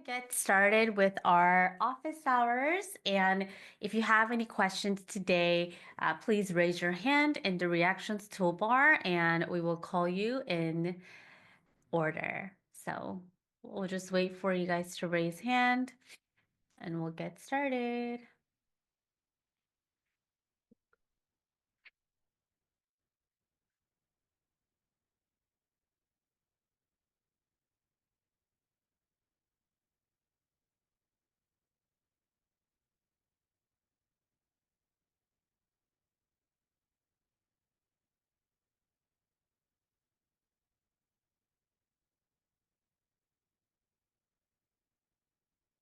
get started with our office hours. And if you have any questions today, please raise your hand in the reactions toolbar and we will call you in order. So we'll just wait for you guys to raise hand and we'll get started.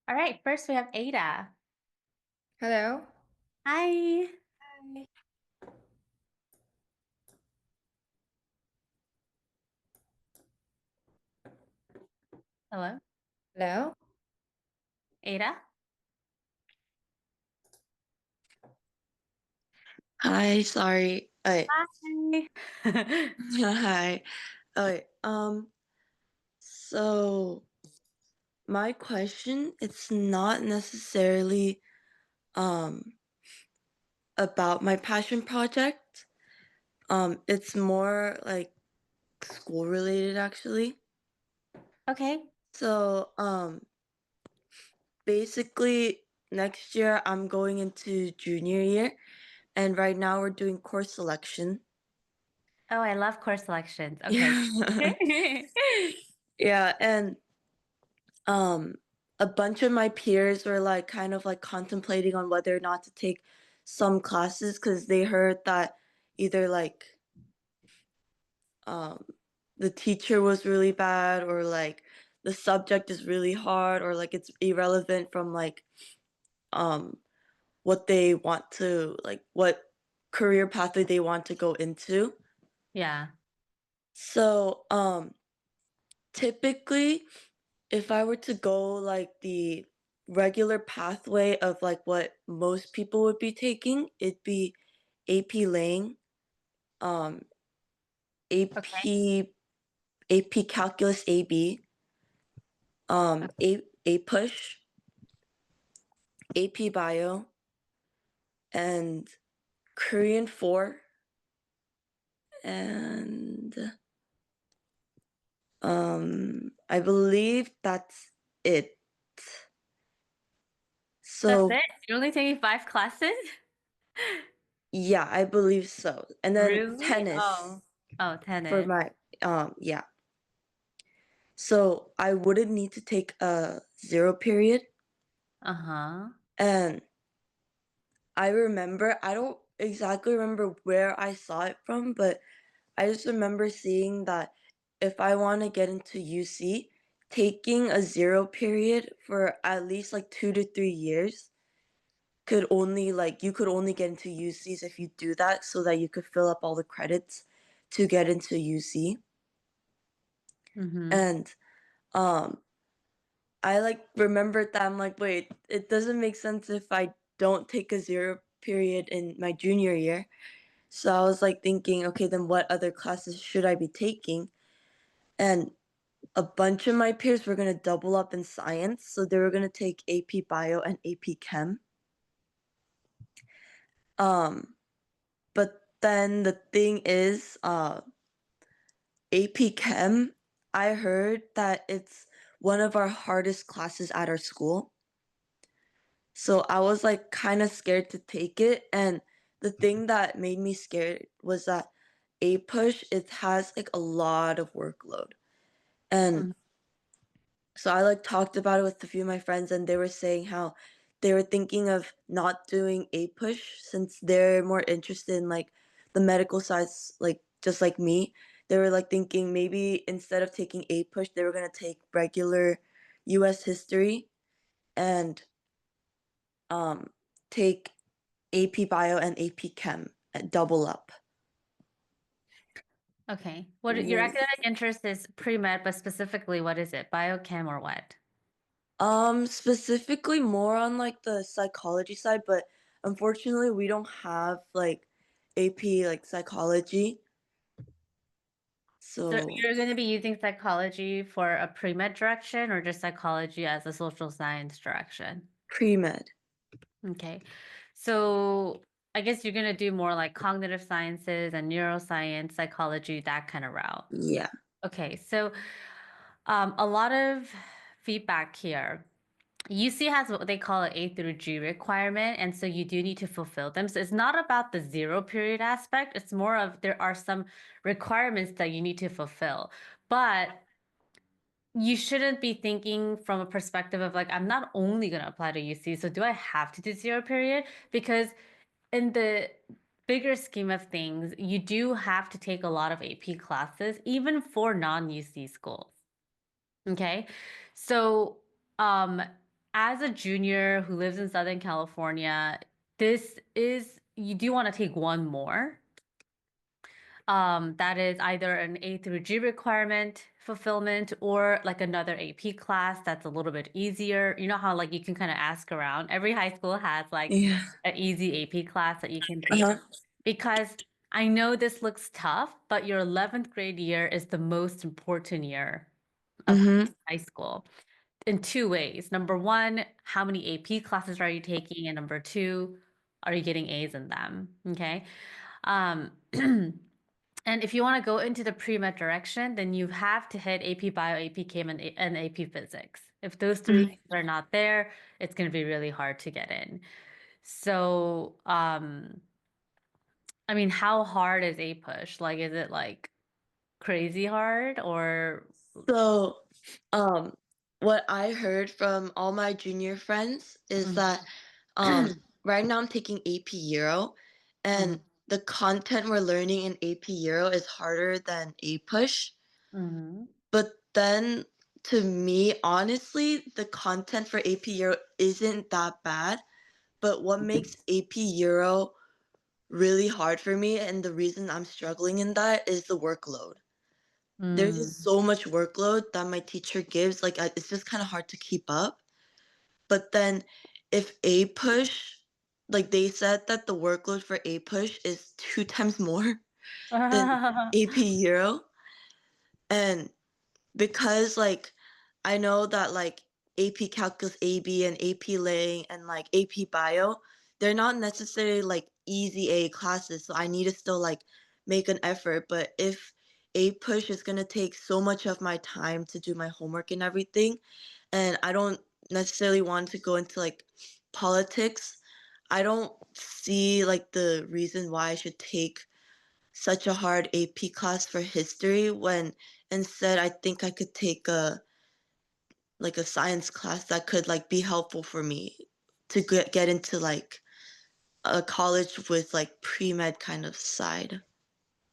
All right, first we have Ada. Hello. Hi. Hi. Hello, Hello. Ada. Hi, sorry. Hi. Hi. Okay, so my question, it's not necessarily um about my passion project. It's more like school related actually. Okay. So, basically next year I'm going into junior year and right now we're doing course selection. Oh, I love course selections. Okay. Yeah, and um a bunch of my peers were like kind of like contemplating on whether or not to take some classes because they heard that either like um the teacher was really bad or like the subject is really hard or like it's irrelevant from like um what they want to like what career pathway they want to go into. Yeah. So typically if I were to go like the regular pathway of like what most people would be taking, it'd be AP Lang, um, Okay. AP Calculus AB, A Push, AP Bio, and Korean 4, and I believe that's it. That's So it? You're only taking 5 classes? yeah, I believe so. And then Really? tennis Oh. Oh, for tennis. my yeah. So I wouldn't need to take a zero period. Uh-huh. And I remember, I don't exactly remember where I saw it from, but I just remember seeing that if I want to get into UC, taking a zero period for at least like 2 to 3 years could only like you could only get into UCs if you do that so that you could fill up all the credits to get into UC. Mm-hmm. And um I like remembered that I'm like, wait, it doesn't make sense if I don't take a zero period in my junior year. So I was like thinking, okay, then what other classes should I be taking? And a bunch of my peers were gonna double up in science, so they were gonna take AP Bio and AP Chem. Um, but then the thing is, AP Chem, I heard that it's one of our hardest classes at our school. So I was like kind of scared to take it. And the thing that made me scared was that A push, it has like a lot of workload. And Mm-hmm. so I like talked about it with a few of my friends and they were saying how they were thinking of not doing A push since they're more interested in like the medical sides, like just like me. They were like thinking maybe instead of taking A push, they were gonna take regular US history and um take AP Bio and AP Chem at double up. Okay. Your Yeah. academic interest is pre-med, but specifically, what is it? Biochem or what? Specifically more on like the psychology side, but unfortunately we don't have like AP like psychology. So So you're going to be using psychology for a pre-med direction or just psychology as a social science direction? pre-med. Okay. So I guess you're going to do more like cognitive sciences and neuroscience, psychology, that kind of route. Yeah. Okay. So a lot of feedback here. UC has what they call an A through G requirement, and so you do need to fulfill them. So it's not about the zero period aspect. It's more of there are some requirements that you need to fulfill. But you shouldn't be thinking from a perspective of like, I'm not only going to apply to UC, so do I have to do zero period? Because in the bigger scheme of things, you do have to take a lot of AP classes, even for non-UC schools. Okay. So, as a junior who lives in Southern California, you do want to take one more. That is either an A through G requirement fulfillment or like another AP class that's a little bit easier. You know how like you can kind of ask around. Every high school has like Yeah. an easy AP class that you can take Uh-huh. because I know this looks tough, but your 11th grade year is the most important year of Mm-hmm. high school in two ways. Number one, how many AP classes are you taking? And number two, are you getting A's in them? Okay. Um, and if you want to go into the pre-med direction, then you have to hit AP Bio, AP Chem, and AP Physics. If those three things are not there, it's going to be really hard to get in. So, I mean, how hard is A push? Like, is it like crazy hard or? So, um, what I heard from all my junior friends is Mhm. that right now I'm taking AP Euro, Mhm. and the content we're learning in AP Euro is harder than A Push. Mhm. But then, to me, honestly, the content for AP Euro isn't that bad. But what makes AP Euro really hard for me, and the reason I'm struggling in that, is the workload. There's Mm. just so much workload that my teacher gives, like, it's just kind of hard to keep up. But then if A Push, like, they said that the workload for A Push is 2 times more than AP Euro, and because, like, I know that, like, AP Calculus AB and AP Laying and, like, AP Bio, they're not necessarily, like, easy A classes, so I need to still, like, make an effort, but if A Push is gonna take so much of my time to do my homework and everything, and I don't necessarily want to go into, like, politics, I don't see, like, the reason why I should take such a hard AP class for history when instead I think I could take a science class that could like be helpful for me to get into like a college with like pre-med kind of side.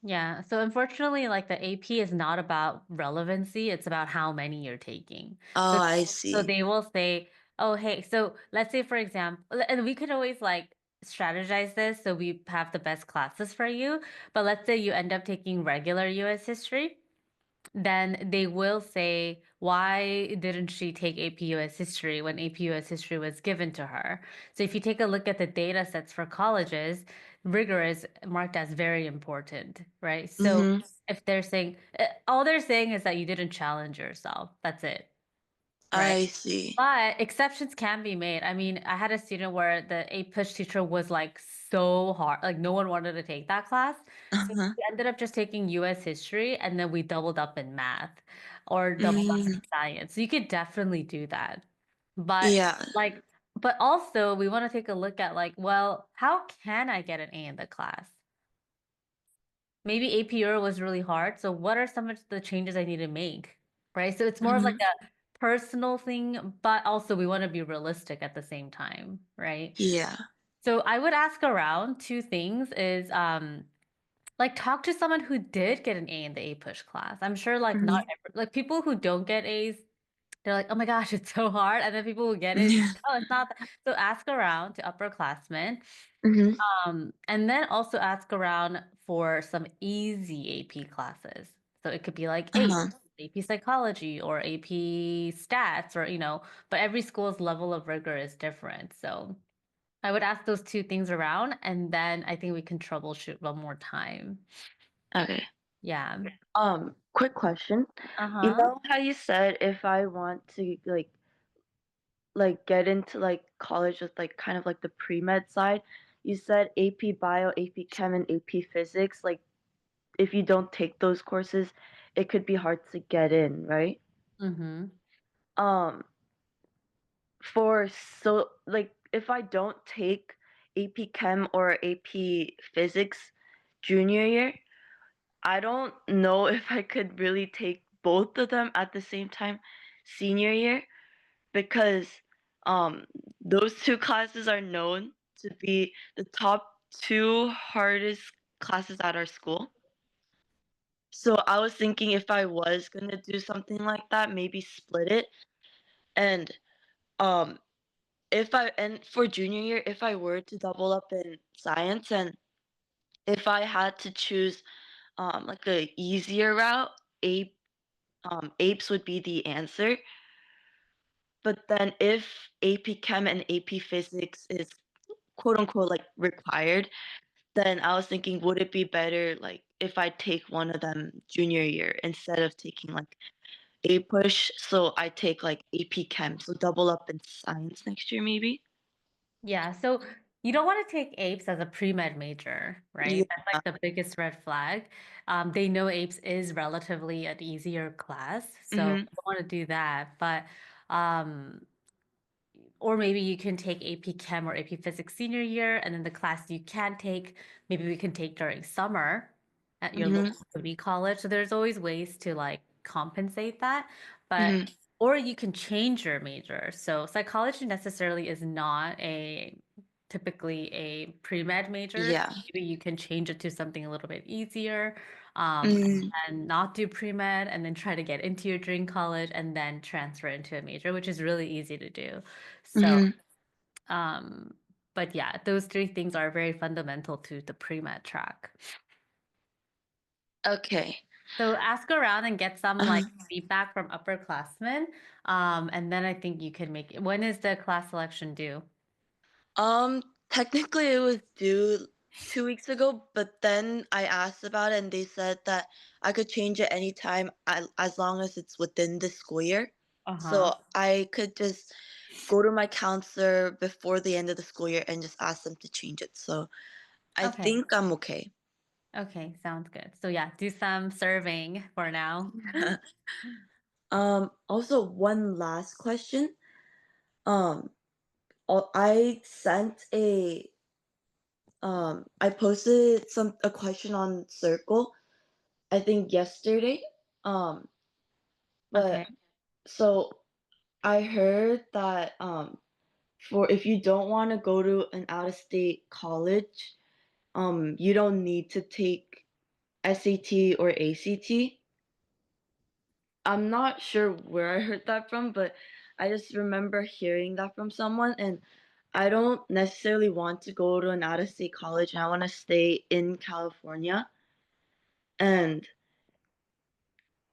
Yeah, so unfortunately, like the AP is not about relevancy, it's about how many you're taking. Oh, So I so see. they will say, "Oh, hey, so let's say for example, and we could always like strategize this so we have the best classes for you, but let's say you end up taking regular US history, then they will say, why didn't she take AP US history when AP US history was given to her? So if you take a look at the data sets for colleges, rigor is marked as very important, right? So Mm-hmm. if they're saying, all they're saying is that you didn't challenge yourself. That's it, right? I see. But exceptions can be made. I mean, I had a student where the A push teacher was like so hard, like no one wanted to take that class. So Uh-huh. we ended up just taking US history and then we doubled up in math or doubled up in Mm, science. So you could definitely do that. But yeah. like, but also we want to take a look at like, well, how can I get an A in the class? Maybe AP Euro was really hard. So what are some of the changes I need to make? Right. So it's more of like Mm-hmm. a personal thing, but also we want to be realistic at the same time, right? Yeah. So I would ask around two things is like talk to someone who did get an A in the A push class. I'm sure like not Mm-hmm. like people who don't get A's, they're like, oh my gosh, it's so hard. And then people who get it, Yeah. oh, it's not. So ask around to upperclassmen. Mm-hmm. And then also ask around for some easy AP classes. So it could be like Uh-huh. AP psychology or AP stats or, but every school's level of rigor is different. So I would ask those two things around and then I think we can troubleshoot one more time. Okay. Yeah. quick question. You Uh-huh. know how you said if I want to get into like college with like kind of like the pre-med side, you said AP Bio, AP Chem, and AP Physics. Like if you don't take those courses, it could be hard to get in, right? Mm-hmm. Um, for so like if I don't take AP Chem or AP Physics junior year, I don't know if I could really take both of them at the same time senior year because um those two classes are known to be the top two hardest classes at our school. So I was thinking if I was gonna do something like that, maybe split it. And um if I and for junior year, if I were to double up in science and if I had to choose like a easier route, A apes would be the answer. But then if AP Chem and AP Physics is quote unquote like required, then I was thinking, would it be better like if I take one of them junior year instead of taking like A push? So I take like AP Chem, so double up in science next year maybe. Yeah, so you don't want to take apes as a pre-med major, Yeah. right? That's like the biggest red flag. They know apes is relatively an easier class, so Mm-hmm. you don't want to do that. But um, or maybe you can take AP Chem or AP Physics senior year, and then the class you can take, maybe we can take during summer at your Mm-hmm. local community college. So there's always ways to like compensate that. But Mm-hmm. or you can change your major. So psychology necessarily is not typically a pre-med major. So Yeah. maybe you can change it to something a little bit easier, um, Mm-hmm. and not do pre-med and then try to get into your dream college and then transfer into a major, which is really easy to do. So, Mm-hmm. um, but yeah, those three things are very fundamental to the pre-med track. Okay. So ask around and get some Uh, like feedback from upperclassmen. And then I think you can make it. When is the class selection due? um, technically it was due 2 weeks ago, but then I asked about it and they said that I could change it anytime as long as it's within the school year. Uh-huh. So I could just go to my counselor before the end of the school year and just ask them to change it. So I Okay. think I'm okay. Okay, sounds good. So yeah, do some serving for now. Also one last question. Um, I sent I posted a question on Circle, I think yesterday. Um, but Okay. so I heard that for if you don't want to go to an out of state college, you don't need to take SAT or ACT. I'm not sure where I heard that from, but I just remember hearing that from someone, and I don't necessarily want to go to an out of state college, and I want to stay in California. And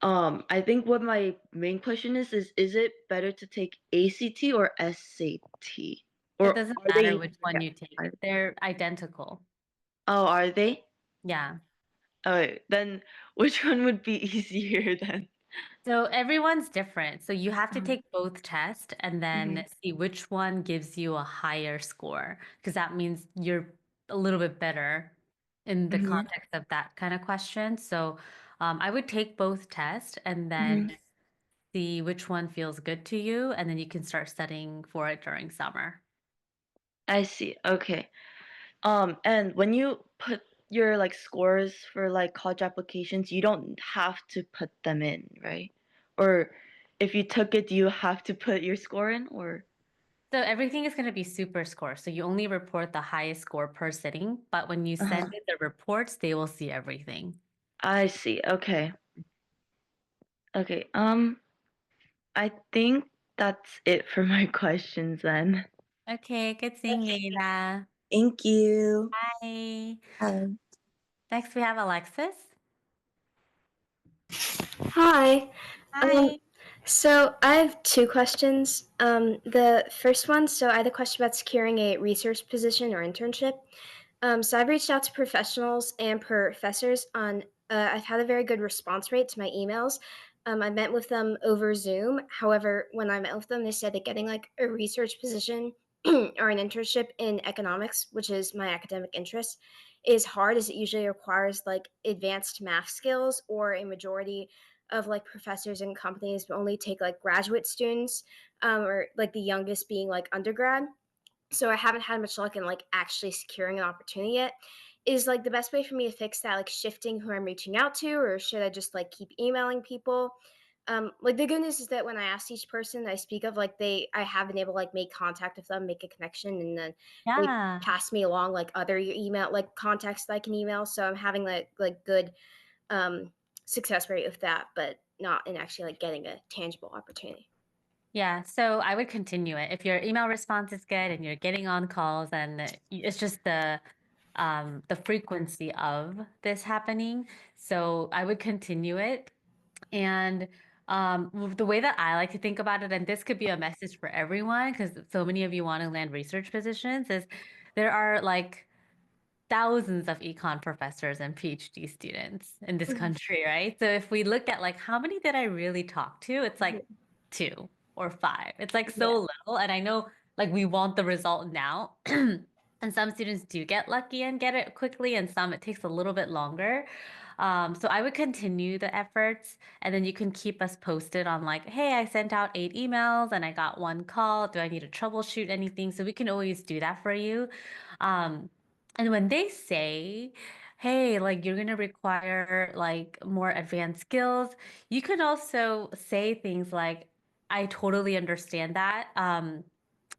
I think what my main question is it better to take ACT or SAT? It Or doesn't are matter they which like one you take. are- They're identical. oh, are they? Yeah. Oh, then which one would be easier then? So everyone's different. So you have to Um, take both tests and then mhm, see which one gives you a higher score, because that means you're a little bit better in the mhm, context of that kind of question. So I would take both tests and then mhm. see which one feels good to you, and then you can start studying for it during summer. I see. Okay. And when you put your like scores for like college applications, you don't have to put them in, right? Or if you took it, do you have to put your score in or? So everything is going to be super score. So you only report the highest score per sitting, but when you send Uh-huh. in the reports, they will see everything. I see. Okay. Okay. I think that's it for my questions then. Okay, good seeing you, Ida. Thank you. Bye. Bye. Next, we have Alexis. Hi. Um, Hi. so I have two questions. The first one, so I had a question about securing a research position or internship. So I've reached out to professionals and professors on I've had a very good response rate to my emails. I met with them over Zoom. However, when I met with them, they said that getting like a research position or an internship in economics, which is my academic interest, is hard as it usually requires like advanced math skills, or a majority of like professors and companies will only take like graduate students, or like the youngest being like undergrad. So I haven't had much luck in like actually securing an opportunity yet. Is like the best way for me to fix that, like shifting who I'm reaching out to, or should I just like keep emailing people? Like the good news is that when I ask each person I speak of, like I have been able to like make contact with them, make a connection, and then they Yeah. pass me along like other email like contacts that I can email. So I'm having like good um success rate with that, but not in actually like getting a tangible opportunity. Yeah, so I would continue it. If your email response is good and you're getting on calls, and it's just the frequency of this happening. So I would continue it. And the way that I like to think about it, and this could be a message for everyone, because so many of you want to land research positions, is there are like thousands of econ professors and PhD students in this Mhm. country, right? So if we look at like how many did I really talk to, it's Yeah. like two or five. It's like Yeah. so little. And I know like we want the result now. And some students do get lucky and get it quickly, and some it takes a little bit longer. So I would continue the efforts, and then you can keep us posted on like, hey, I sent out 8 emails and I got 1 call. Do I need to troubleshoot anything? So we can always do that for you. Um, and when they say, hey, like you're gonna require like more advanced skills, you can also say things like, I totally understand that.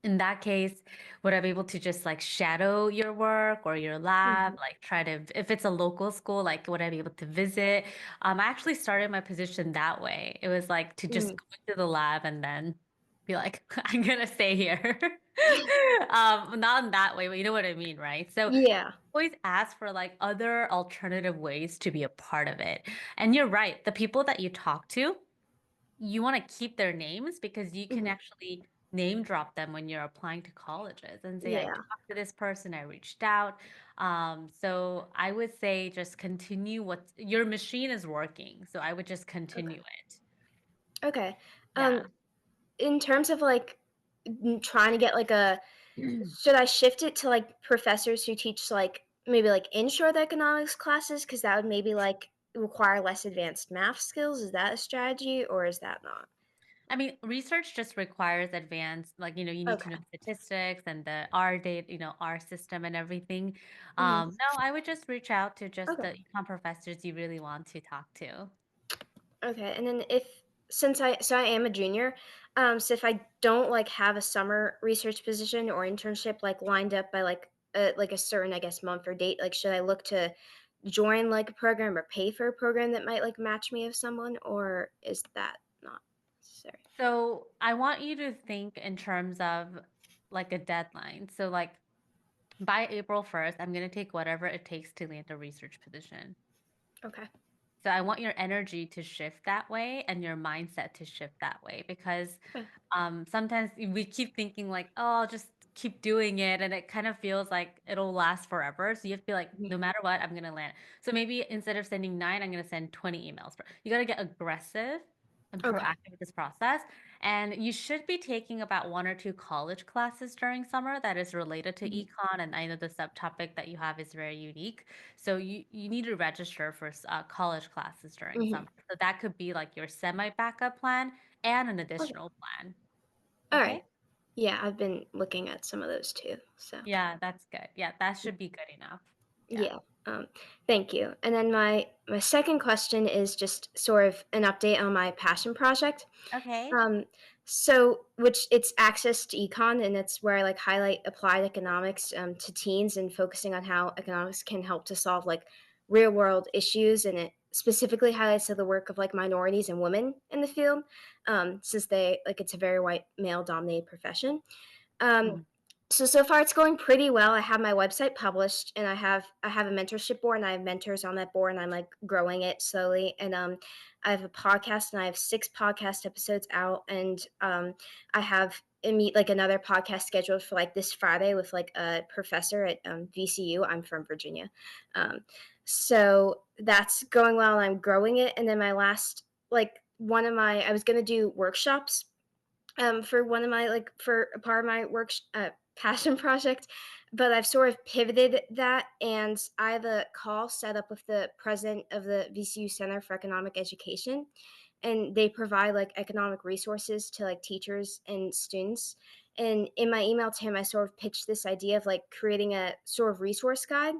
In that case, would I be able to just like shadow your work or your lab? Mhm. Like try to, if it's a local school, like would I be able to visit? I actually started my position that way. It was like to just Mm. go into the lab and then be like, I'm gonna stay here. Not in that way, but you know what I mean, right? So Yeah. always ask for like other alternative ways to be a part of it. And you're right, the people that you talk to, you want to keep their names because you can Mhm. actually name drop them when you're applying to colleges and say, I Yeah. talked to this person, I reached out. So I would say just continue what your machine is working. So I would just Okay. continue it. Okay. Um, Yeah. in terms of like trying to get like should I shift it to like professors who teach like maybe like intro to economics classes? Because that would maybe like require less advanced math skills. Is that a strategy, or is that not? I mean, research just requires advanced, like, you need to Okay. know statistics and the R data, R system and everything. Hmm. No, I would just reach out to just the Okay. econ professors you really want to talk to. Okay. And then if since I am a junior, so if I don't like have a summer research position or internship like lined up by like a certain, I guess, month or date, like should I look to join like a program or pay for a program that might like match me with someone, or is that not necessary? So I want you to think in terms of like a deadline. So like by April 1st, I'm going to take whatever it takes to land a research position. Okay. So I want your energy to shift that way and your mindset to shift that way, because Okay. sometimes we keep thinking like, oh, I'll just keep doing it, and it kind of feels like it'll last forever. So you have to be like, Mhm. no matter what, I'm gonna land. So maybe instead of sending 9, I'm gonna send 20 emails. You gotta get aggressive and Okay. proactive with this process. And you should be taking about 1 or 2 college classes during summer that is related to Mhm. econ. And I know the subtopic that you have is very unique. So you need to register for college classes during Mhm. summer. So that could be like your semi backup plan and an Okay. additional plan. All Okay? right. Yeah, I've been looking at some of those too. So Yeah, that's good. Yeah, that should be good enough. Yeah. yeah. Um, Thank you. And then my second question is just sort of an update on my passion project. Okay. Um, so which it's access to econ, and it's where I like highlight applied economics to teens and focusing on how economics can help to solve like real world issues, and it specifically highlights the work of like minorities and women in the field, since they like it's a very white male dominated profession. Um, Mhm. so far it's going pretty well. I have my website published, and I have a mentorship board, and I have mentors on that board, and I'm like growing it slowly. And I have a podcast, and I have 6 podcast episodes out, and I have a meet like another podcast scheduled for like this Friday with like a professor at VCU. I'm from Virginia. Um, So that's going well, and I'm growing it. And then my last, I was gonna do workshops for one of my for a part of my passion project, but I've sort of pivoted that, and I have a call set up with the president of the VCU Center for Economic Education, and they provide like economic resources to like teachers and students. And in my email to him, I sort of pitched this idea of like creating a sort of resource guide,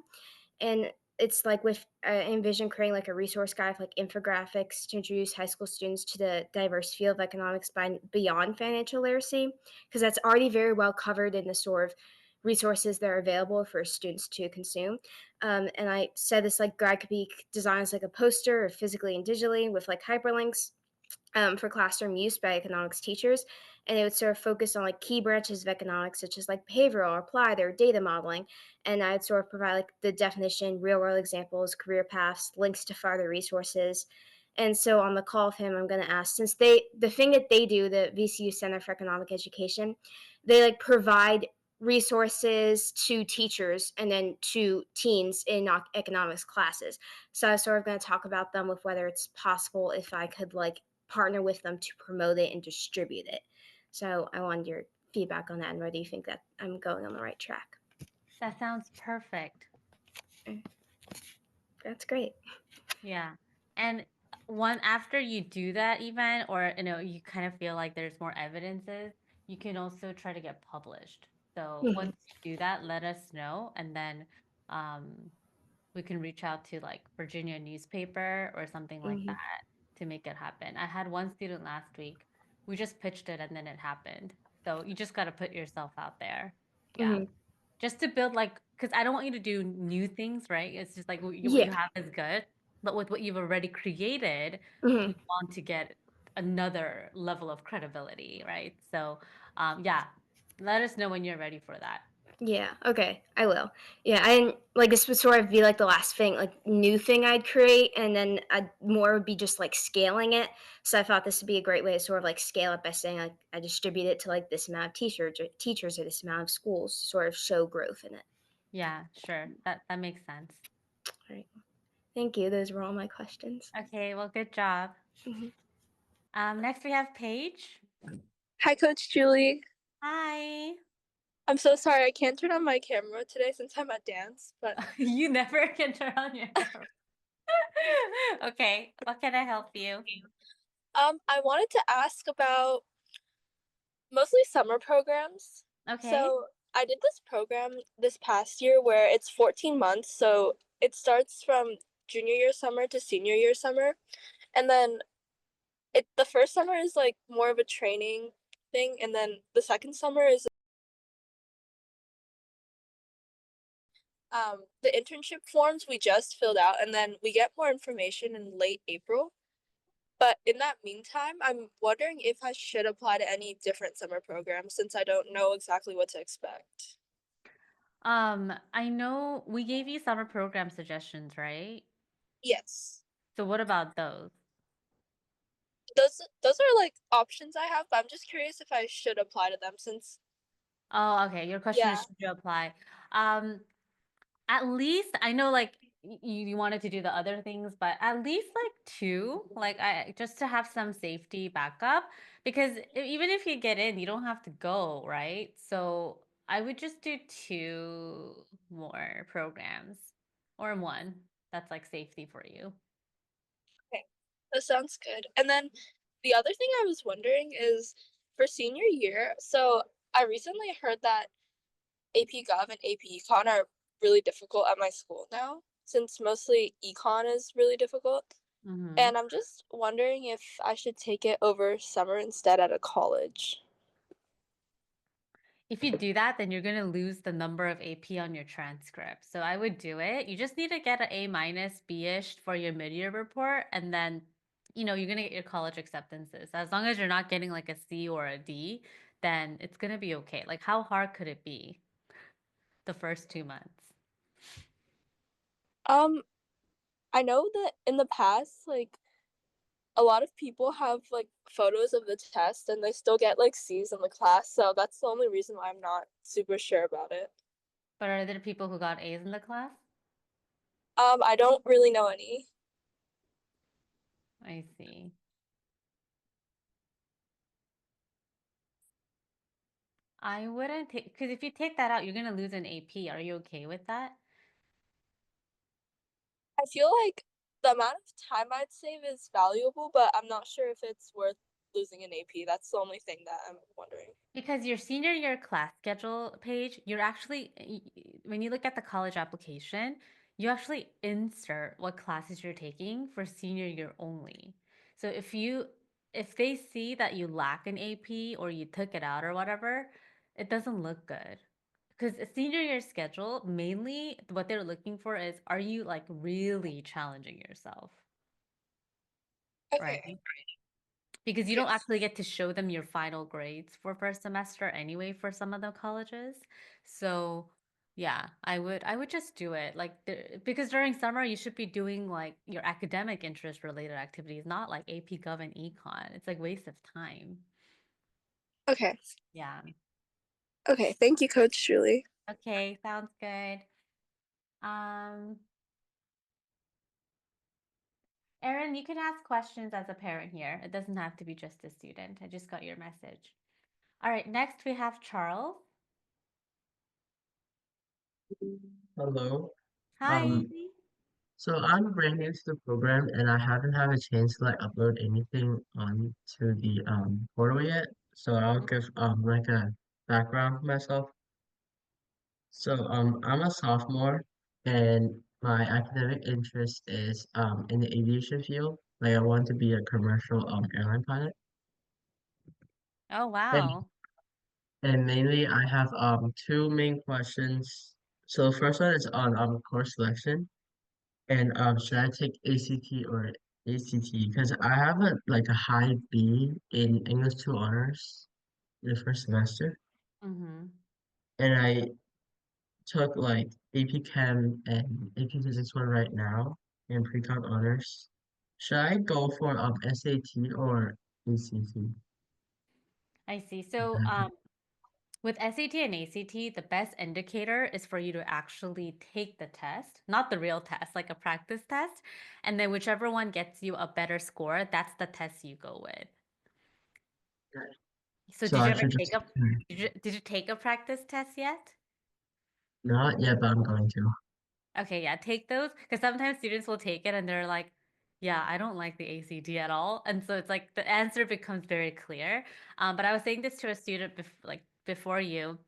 and it's like with envision creating like a resource guide for like infographics to introduce high school students to the diverse field of economics beyond financial literacy, because that's already very well covered in the sort of resources that are available for students to consume. And I said this like guide could be designed as like a poster or physically and digitally with like hyperlinks for classroom use by economics teachers. And it would sort of focus on like key branches of economics, such as like behavioral, applied, or data modeling. And I'd sort of provide like the definition, real world examples, career paths, links to further resources. And so on the call of him, I'm going to ask, since the thing that they do, the VCU Center for Economic Education, they like provide resources to teachers and then to teens in economics classes. So I was sort of going to talk about them with whether it's possible if I could like partner with them to promote it and distribute it. So I wanted your feedback on that and whether you think that I'm going on the right track. That sounds perfect. That's great. Yeah. And one after you do that event or you kind of feel like there's more evidences, you can also try to get published. So Mhm. once you do that, let us know and then um we can reach out to like Virginia newspaper or something like Mhm. that to make it happen. I had one student last week. We just pitched it and then it happened. So you just got to put yourself out there. Yeah. Mhm. Just to build like, because I don't want you to do new things, right? It's just like what Yeah. you have is good. But with what you've already created, Mhm. you want to get another level of credibility, right? So, yeah, let us know when you're ready for that. Yeah. Okay. I will. Yeah. I didn't like this would sort of be like the last thing, like new thing I'd create, and then I'd more would be just like scaling it. So I thought this would be a great way to sort of like scale it by saying like I distribute it to like this amount of teachers or this amount of schools to sort of show growth in it. Yeah, sure. That makes sense. All right. Thank you. Those were all my questions. Okay, well, good job. Mhm. Next we have Paige. Hi, Coach Julie. Hi. I'm so sorry I can't turn on my camera today since I'm at dance, but You never can turn on your camera. Okay, what can I help you? I wanted to ask about mostly summer programs. Okay. So I did this program this past year where it's 14 months, so it starts from junior year summer to senior year summer, and then the first summer is like more of a training thing, and then the second summer is the internship forms we just filled out, and then we get more information in late April. But in that meantime, I'm wondering if I should apply to any different summer programs since I don't know exactly what to expect. I know we gave you summer program suggestions, right? Yes. So what about those? Those are like options I have, but I'm just curious if I should apply to them since Oh, okay. Your question is yeah. should you apply? Um, At least I know like you wanted to do the other things, but at least like two, like I just to have some safety backup because even if you get in, you don't have to go, right? So I would just do two more programs or one that's like safety for you. Okay. That sounds good. And then the other thing I was wondering is for senior year, so I recently heard that AP Gov and AP Econ are really difficult at my school now, since mostly Econ is really difficult. Hmm. And I'm just wondering if I should take it over summer instead at a college. If you do that, then you're going to lose the number of AP on your transcript. So I would do it. You just need to get an A minus, B-ish for your mid-year report. And then, you're going to get your college acceptances. As long as you're not getting like a C or a D, then it's going to be okay. Like, how hard could it be the first 2 months? Um, I know that in the past, like a lot of people have like photos of the test and they still get like C's in the class, so that's the only reason why I'm not super sure about it. But are there people who got A's in the class? I don't really know any. I see. I wouldn't take, because if you take that out, you're gonna lose an AP. Are you okay with that? I feel like the amount of time I'd save is valuable, but I'm not sure if it's worth losing an AP. That's the only thing that I'm wondering. Because your senior year class schedule page, you're actually, when you look at the college application, you actually insert what classes you're taking for senior year only. So if they see that you lack an AP or you took it out or whatever, it doesn't look good. Because a senior year schedule, mainly what they're looking for is, are you like really challenging yourself, Okay. right? Because you don't Yes. actually get to show them your final grades for first semester anyway for some of the colleges. So yeah, I would just do it. Like because during summer you should be doing like your academic interest related activities, not like AP Gov and Econ. It's like waste of time. Okay. Yeah. Okay. Thank you, Coach Julie. Okay, sounds good. Um, Erin, you can ask questions as a parent here. It doesn't have to be just a student. I just got your message. All right, next we have Charles. Hello. Hi. Um, so I'm brand new to the program and I haven't had a chance to like upload anything onto the portal yet. So I'll give like a background for myself. So I'm a sophomore and my academic interest is in the aviation field. Like I want to be a commercial airline pilot. Oh, And wow. and mainly I have two main questions. So the first one is on course selection. And should I take ACT or ACT? Because I have a high B in English 2 honors in the first semester, Mm-hmm. and I took like AP Chem and AP Physics 1 right now and pre-calc honors. Should I go for SAT or ACT? I see. So, with SAT and ACT, the best indicator is for you to actually take the test, not the real test, like a practice test. And then whichever one gets you a better score, that's the test you go with. So So did you I ever should take just a did you take a practice test yet? not yet, but I'm going to. Okay, yeah, take those because sometimes students will take it and they're like, yeah, I don't like the ACT at all. And so it's like the answer becomes very clear. But I was saying this to a student before you.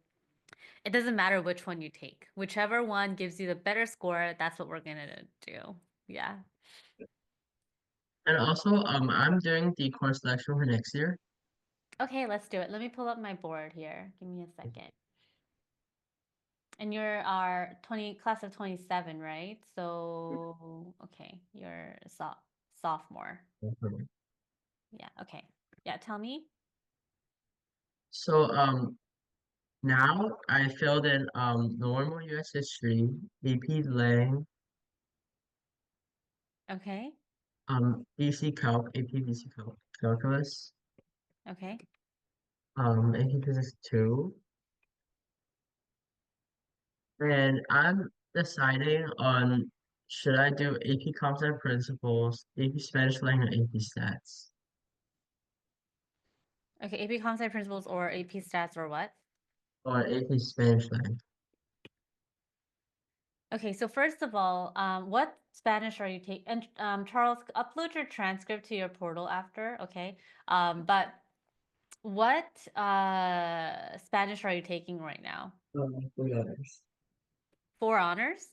It doesn't matter which one you take. Whichever one gives you the better score, that's what we're gonna do. Yeah. And also, I'm doing the course selection for next year. Okay, let's do it. Let me pull up my board here. Give me a second. And you're our 20 class of 27, right? So, okay, you're a sophomore. Yeah, okay. Yeah, tell me. So now I filled in normal US history, AP Lang, Okay. BC Calc, AP BC Calc, Calculus, Okay. AP Physics 2, and I'm deciding on should I do AP Composite Principles, AP Spanish Language, or AP Stats, Okay, AP Comp Sci Principles or AP Stats or what? or AP Spanish Language. Okay, so first of all, what Spanish are you taking? And Charles, upload your transcript to your portal after, okay? But what Spanish are you taking right now? 3 honors. 4 honors?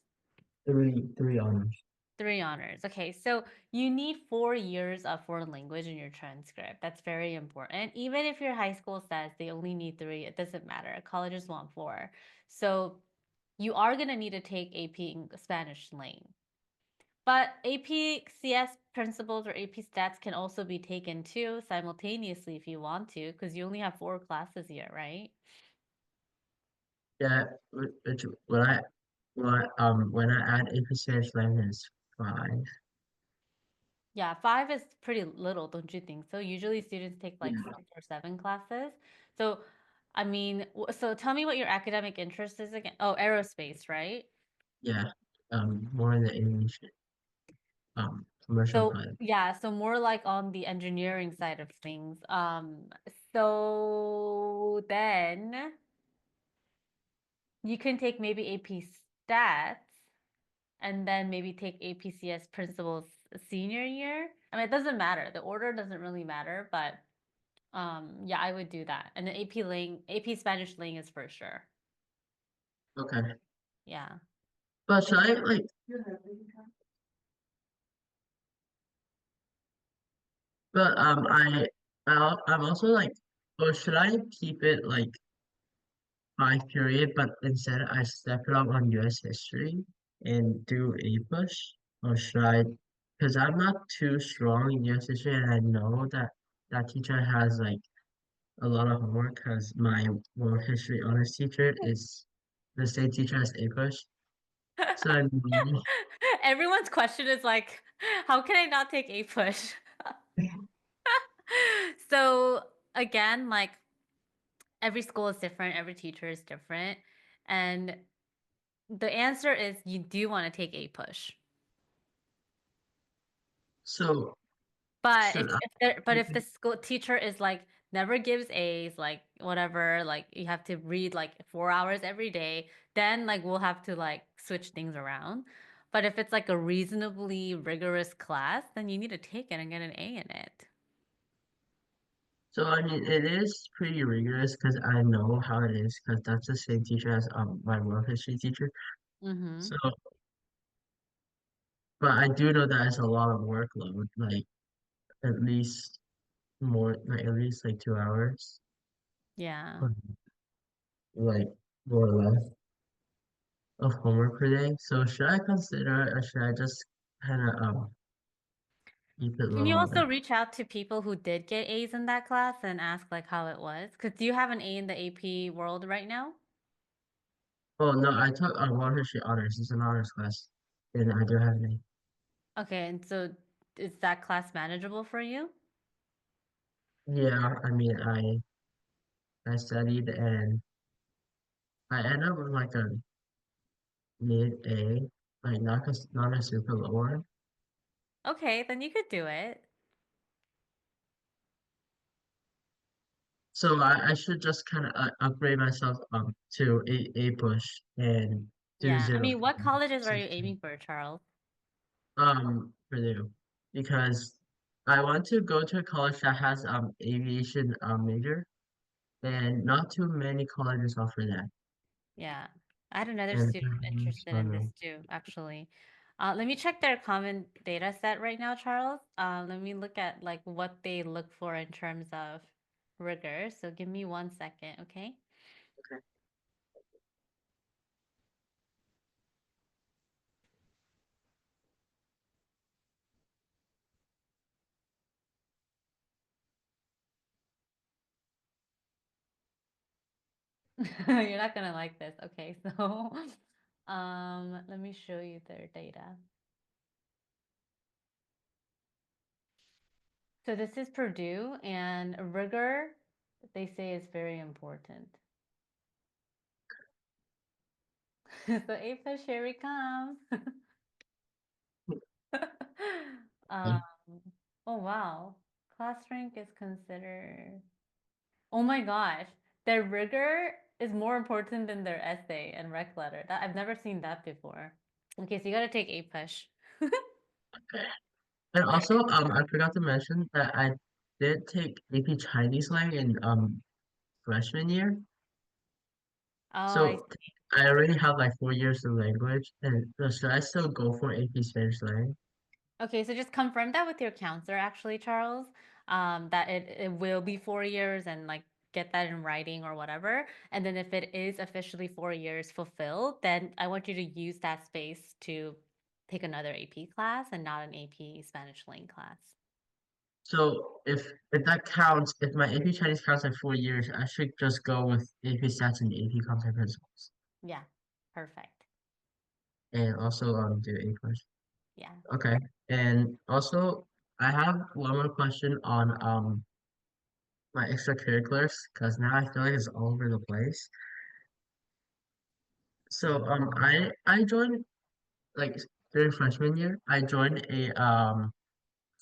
Three honors. 3 honors. Okay, so you need 4 years of foreign language in your transcript. That's very important. Even if your high school says they only need 3, it doesn't matter. Colleges want 4. So you are going to need to take AP Spanish lane. But AP CS principles or AP stats can also be taken too simultaneously if you want to, because you only have 4 classes here, right? Yeah, which when I add AP Spanish Language is 5. Yeah, 5 is pretty little, don't you think so? Usually students take like Yeah. 6 or 7 classes. So, I mean, so tell me what your academic interest is again. Oh, aerospace, right? Yeah. more in the aviation commercial So pilot. yeah, so more like on the engineering side of things. So then you can take maybe AP Stats and then maybe take APCS Principles senior year. I mean, it doesn't matter. The order doesn't really matter, but yeah, I would do that. And then AP Spanish Ling is for sure. Okay. Yeah. But should I like but I'm also like, or should I keep it like 5 period, but instead I step it up on US history and do a push? Or should I, because I'm not too strong in US history and I know that that teacher has like a lot of homework because my world history honors teacher is the same teacher as a push. So I mean, Everyone's question is like, how can I not take a push? So again, like every school is different, every teacher is different, and the answer is you do want to take a push. so But should I if keep the it? school teacher is like never gives A's, like whatever, like you have to read like 4 hours every day, then like we'll have to like switch things around. But if it's like a reasonably rigorous class, then you need to take it and get an A in it. So I mean, it is pretty rigorous because I know how it is because that's the same teacher as my world history teacher. Mm-hmm. So, but I do know that it's a lot of workload, like at least more, like at least like 2 hours, Yeah. or, like more or less of homework per day. So should I consider it or should I just kind of keep it Can you low on also that? reach out to people who did get A's in that class and ask like how it was? Because do you have an A in the AP world right now? Oh no, I took world history honors. It's an honors class, and I do have an Okay, and so is that class manageable for you? A. Yeah, I mean, I studied and I ended up with like a mid A, like not a super low one. Okay, then you could do it. So I should just kind of upgrade myself to a push and do Yeah. I zero mean, what colleges are you 16. aiming for, Charles? Purdue because I want to go to a college that has aviation major and not too many colleges offer that. Yeah. I had another And student interested in this too, actually. Let me check their common data set right now, Charles. Let me look at like what they look for in terms of rigor. So give me 1 second, okay? okay. You're not gonna like this. Okay, so let me show you their data. So this is Purdue, and rigor, they say is very important. So A plus, here we come. Um, oh wow, class rank is considered. Oh my gosh, their rigor is more important than their essay and rec letter. That I've never seen that before. Okay, so you gotta take A push. And also, I forgot to mention that I did take AP Chinese lang in freshman year. Oh, I So I already have like 4 years of language, and so should I still go for AP Spanish lang? Okay, so just confirm that with your counselor, actually, Charles, that it will be 4 years and like get that in writing or whatever. And then if it is officially 4 years fulfilled, then I want you to use that space to take another AP class and not an AP Spanish Lane class. So if that counts, if my AP Chinese counts like 4 years, I should just go with AP Stats and AP Content Principles, Yeah, perfect. and also do A push. Yeah. Okay, and also I have one more question on my extracurriculars because now I feel like it's all over the place. So I joined like during freshman year, I joined a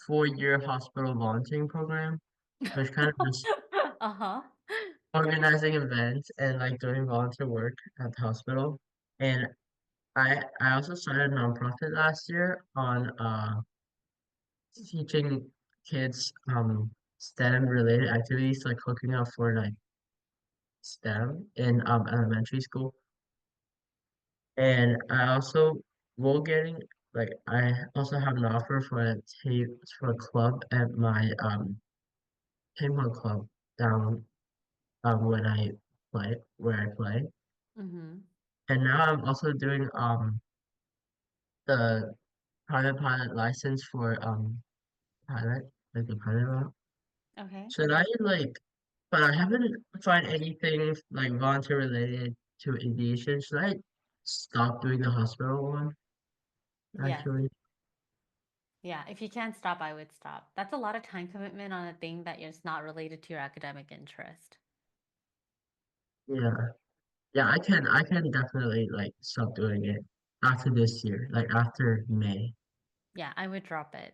4-year hospital volunteering program, which kind of just Uh-huh. organizing events and like doing volunteer work at the hospital. And I also started a nonprofit last year on teaching kids STEM related activities like hooking up for like STEM in elementary school. And I also will getting like I also have an offer for a tape for a club at my ping club down when I play where I play. Mm-hmm. And now I'm also doing the private pilot license for pilot, like the pilot route. Okay. Should I like but I haven't find anything like volunteer related to aviation. Should I stop doing the hospital one Yes. actually? Yeah. If you can't stop, I would stop. That's a lot of time commitment on a thing that is not related to your academic interest. Yeah. Yeah, I can definitely like stop doing it after this year, like after May. Yeah, I would drop it.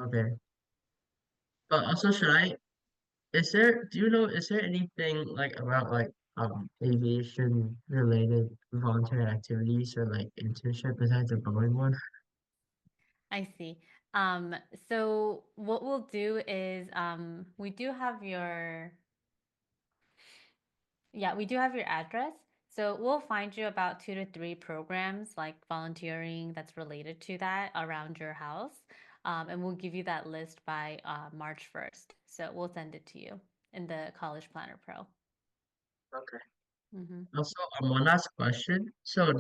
Okay. But also should I is there do you know is there anything like about like aviation related volunteer activities or like internship besides the Boeing one? I see. Um, so what we'll do is we do have your yeah, we do have your address. So we'll find you about 2 to 3 programs like volunteering that's related to that around your house. And we'll give you that list by March 1st. So we'll send it to you in the College Planner Pro. Okay. Mm-hmm. Also, one last question. So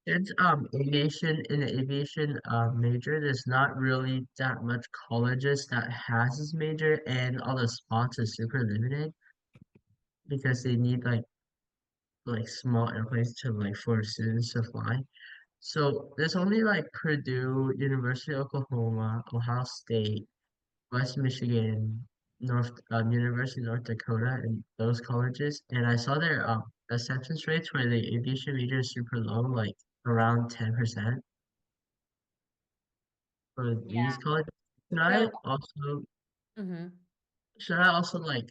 since aviation in the aviation major, there's not really that much colleges that has this major, and all the spots are super limited because they need like small airplanes to like for students to fly. So there's only like Purdue, University of Oklahoma, Ohio State, West Michigan, University of North Dakota, and those colleges. And I saw their acceptance rates for the aviation major is super low, like around 10% for these Yeah. colleges. Should So, I also mm-hmm. should I also like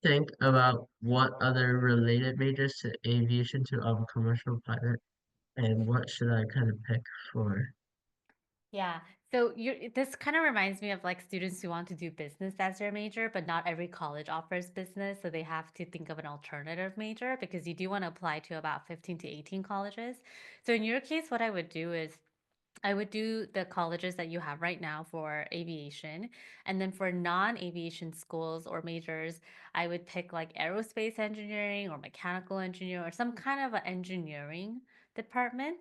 think about what other related majors to aviation to commercial pilot and what should I kind of pick for? Yeah. So this kind of reminds me of like students who want to do business as their major, but not every college offers business. So they have to think of an alternative major because you do want to apply to about 15 to 18 colleges. So in your case, what I would do is I would do the colleges that you have right now for aviation. And then for non-aviation schools or majors, I would pick like aerospace engineering or mechanical engineering or some kind of an engineering department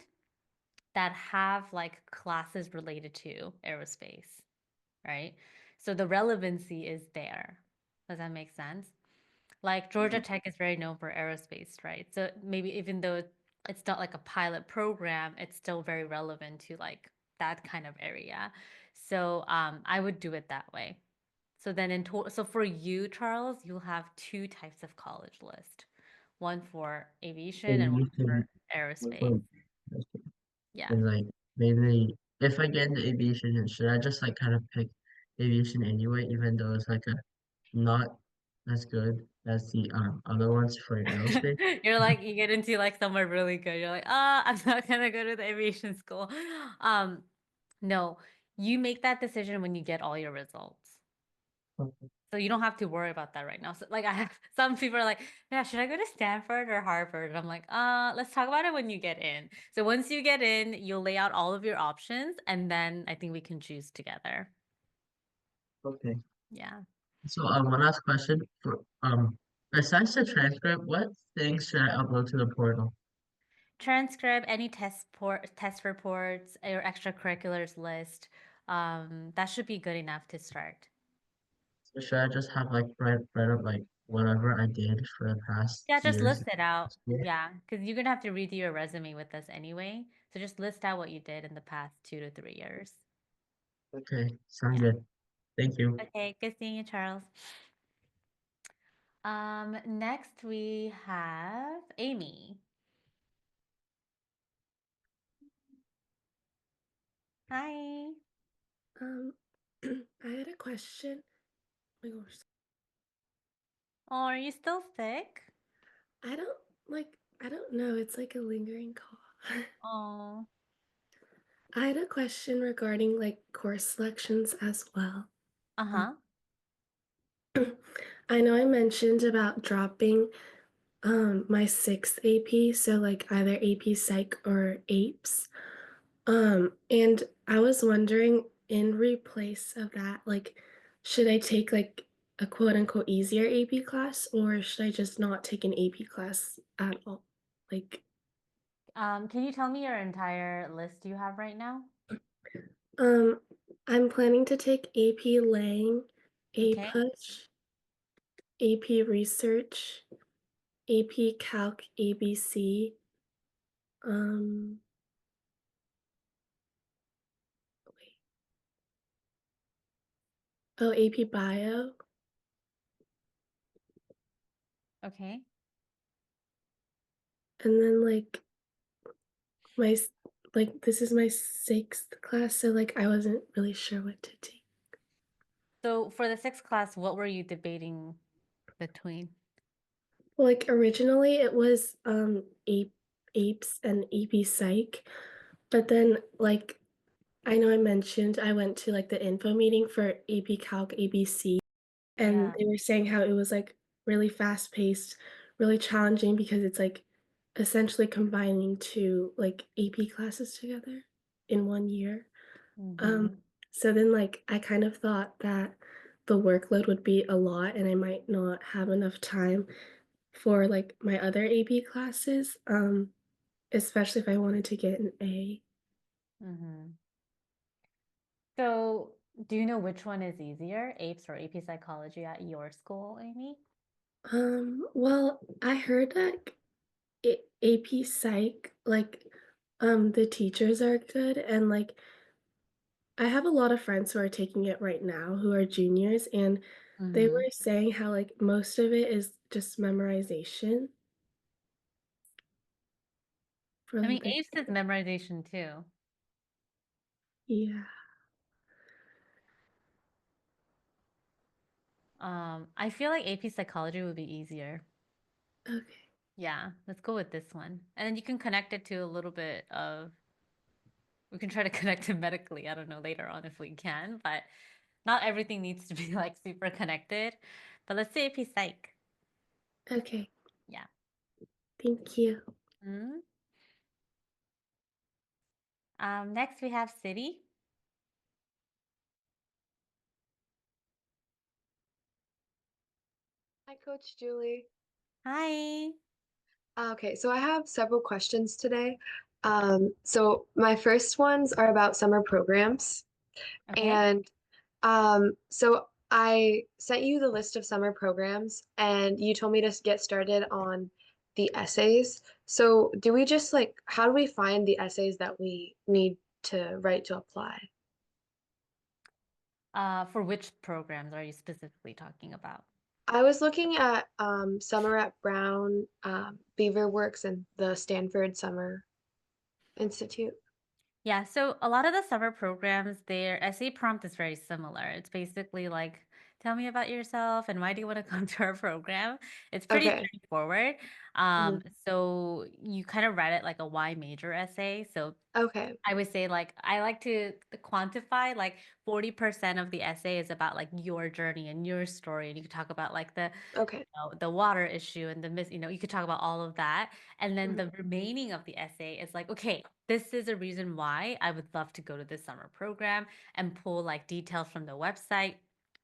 that have like classes related to aerospace, right? So the relevancy is there. Does that make sense? Like Georgia Mhm. Tech is very known for aerospace, right? So maybe even though it's not like a pilot program, it's still very relevant to like that kind of area. So I would do it that way. So then so for you, Charles, you'll have 2 types of college list. One for aviation and one for Aviation, aerospace. for- Yeah. and like maybe if I get into aviation, then should I just like kind of pick aviation anyway, even though it's like a not as good as the other ones for aerospace? You're like you get into like somewhere really good. You're like, ah, I'm not gonna go to the aviation school. Um, no, you make that decision when you get all your results. So you don't have to worry about that right now. So like I have some people are like, yeah, should I go to Stanford or Harvard? And I'm like, let's talk about it when you get in. So once you get in, you'll lay out all of your options and then I think we can choose together. Okay. Yeah. So one last question for besides the transcript, what things should I upload to the portal? Transcribe any test reports or extracurriculars list. That should be good enough to start. So should I just have like write up like whatever I did for the past Yeah, just years? list it out. Yeah, because you're gonna have to redo your resume with us anyway. So just list out what you did in the past 2 to 3 years. Okay, sound Yeah. good. Thank you. Okay, good seeing you, Charles. Next we have Amy. Hi. Um, I had a question. Oh my gosh, Oh, are you still sick? I don't I don't know. It's like a lingering cough. Oh. I had a question regarding like course selections as well. Um, Uh-huh. I know I mentioned about dropping my sixth AP, so like either AP Psych or APES. And I was wondering in replace of that, like, should I take like a quote unquote easier AP class or should I just not take an AP class at all? Like, Can you tell me your entire list you have right now? um, I'm planning to take AP Lang, A Okay. Push, AP Research, AP Calc ABC, um, wait, oh, AP Bio, Okay. and then like my like this is my sixth class, so like I wasn't really sure what to take. So for the sixth class, what were you debating between? Well, like originally it was APES and AP Psych, but then like I know I mentioned I went to like the info meeting for AP Calc ABC, and Yeah. they were saying how it was like really fast paced, really challenging because it's like essentially combining two like AP classes together in 1 year. Um, Mm-hmm. so then like I kind of thought that the workload would be a lot and I might not have enough time for like my other AP classes, especially if I wanted to get an A. Mm-hmm. So do you know which one is easier, APES or AP Psychology at your school, Amy? Well, I heard that AP Psych, like, the teachers are good, and like, I have a lot of friends who are taking it right now who are juniors, and they Mm-hmm. were saying how like most of it is just memorization for I like mean, the, APES is memorization too. yeah, I feel like AP Psychology would be easier. okay, Yeah, let's go with this one. And then you can connect it to a little bit of, we can try to connect it medically. I don't know later on if we can, but not everything needs to be like super connected. But let's say AP Psych. okay, Yeah. thank you. Mhm. Next we have City. Hi, Coach Julie. Hi. Okay, so I have several questions today. So my first ones are about summer programs. Okay. And so I sent you the list of summer programs, and you told me to get started on the essays. So do we just like, how do we find the essays that we need to write to apply? For which programs are you specifically talking about? I was looking at Summer at Brown, Beaver Works, and the Stanford Summer Institute. Yeah, so a lot of the summer programs, their essay prompt is very similar. It's basically like, tell me about yourself and why do you want to come to our program? It's pretty Okay. straightforward. Mhm. So you kind of write it like a why major essay. So Okay. I would say like I like to quantify like 40% of the essay is about like your journey and your story. And you could talk about like Okay. the water issue and you could talk about all of that. And then Mhm. the remaining of the essay is like, okay, this is a reason why I would love to go to this summer program and pull like details from the website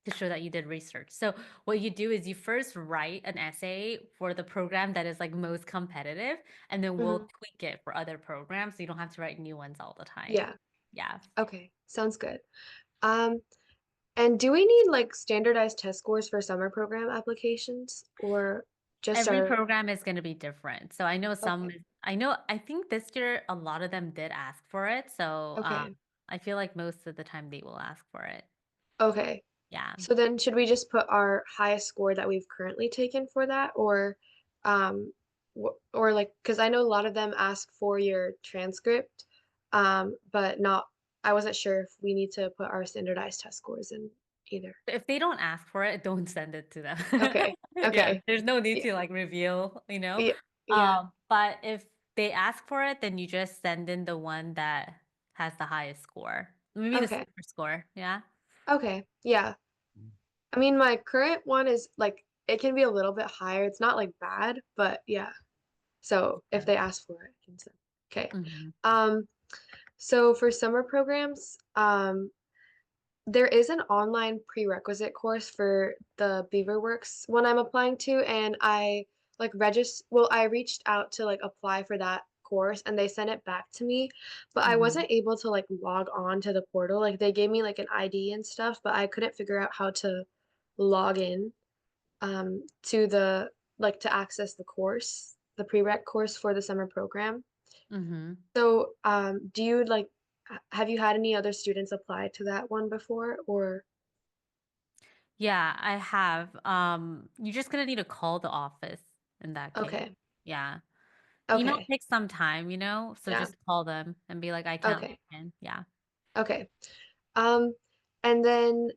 to show that you did research. So what you do is you first write an essay for the program that is like most competitive, and then we'll Mhm. tweak it for other programs so you don't have to write new ones all the time. Yeah. Yeah. Okay. Sounds good. Um, and do we need like standardized test scores for summer program applications or just Every our program is going to be different. So I know okay. I think this year a lot of them did ask for it. So Okay. I feel like most of the time they will ask for it. Okay. Yeah. So then should we just put our highest score that we've currently taken for that um or like because I know a lot of them ask for your transcript but not I wasn't sure if we need to put our standardized test scores in either. If they don't ask for it, don't send it to them. Okay. Yeah, Okay. there's no need Yeah. to like reveal, you know. Yeah. Yeah. But if they ask for it, then you just send in the one that has the highest score. Maybe the Okay. super score, yeah. Okay. Yeah. I mean, my current one is like it can be a little bit higher. It's not like bad, but yeah. So if they ask for it, I can send. Okay. Mhm. So for summer programs, there is an online prerequisite course for the Beaverworks one I'm applying to, and I like I reached out to like apply for that course and they sent it back to me, but I Mhm. wasn't able to like log on to the portal. Like they gave me like an ID and stuff, but I couldn't figure out how to log in to the like to access the course, the prereq course for the summer program. Mhm. So, do you like have you had any other students apply to that one before or Yeah, I have. You're just gonna need to call the office in that case. okay. Yeah. Email Okay. takes some time, you know, so Yeah. just call them and be like, I can't log Okay. in. Yeah. Okay. Um, and then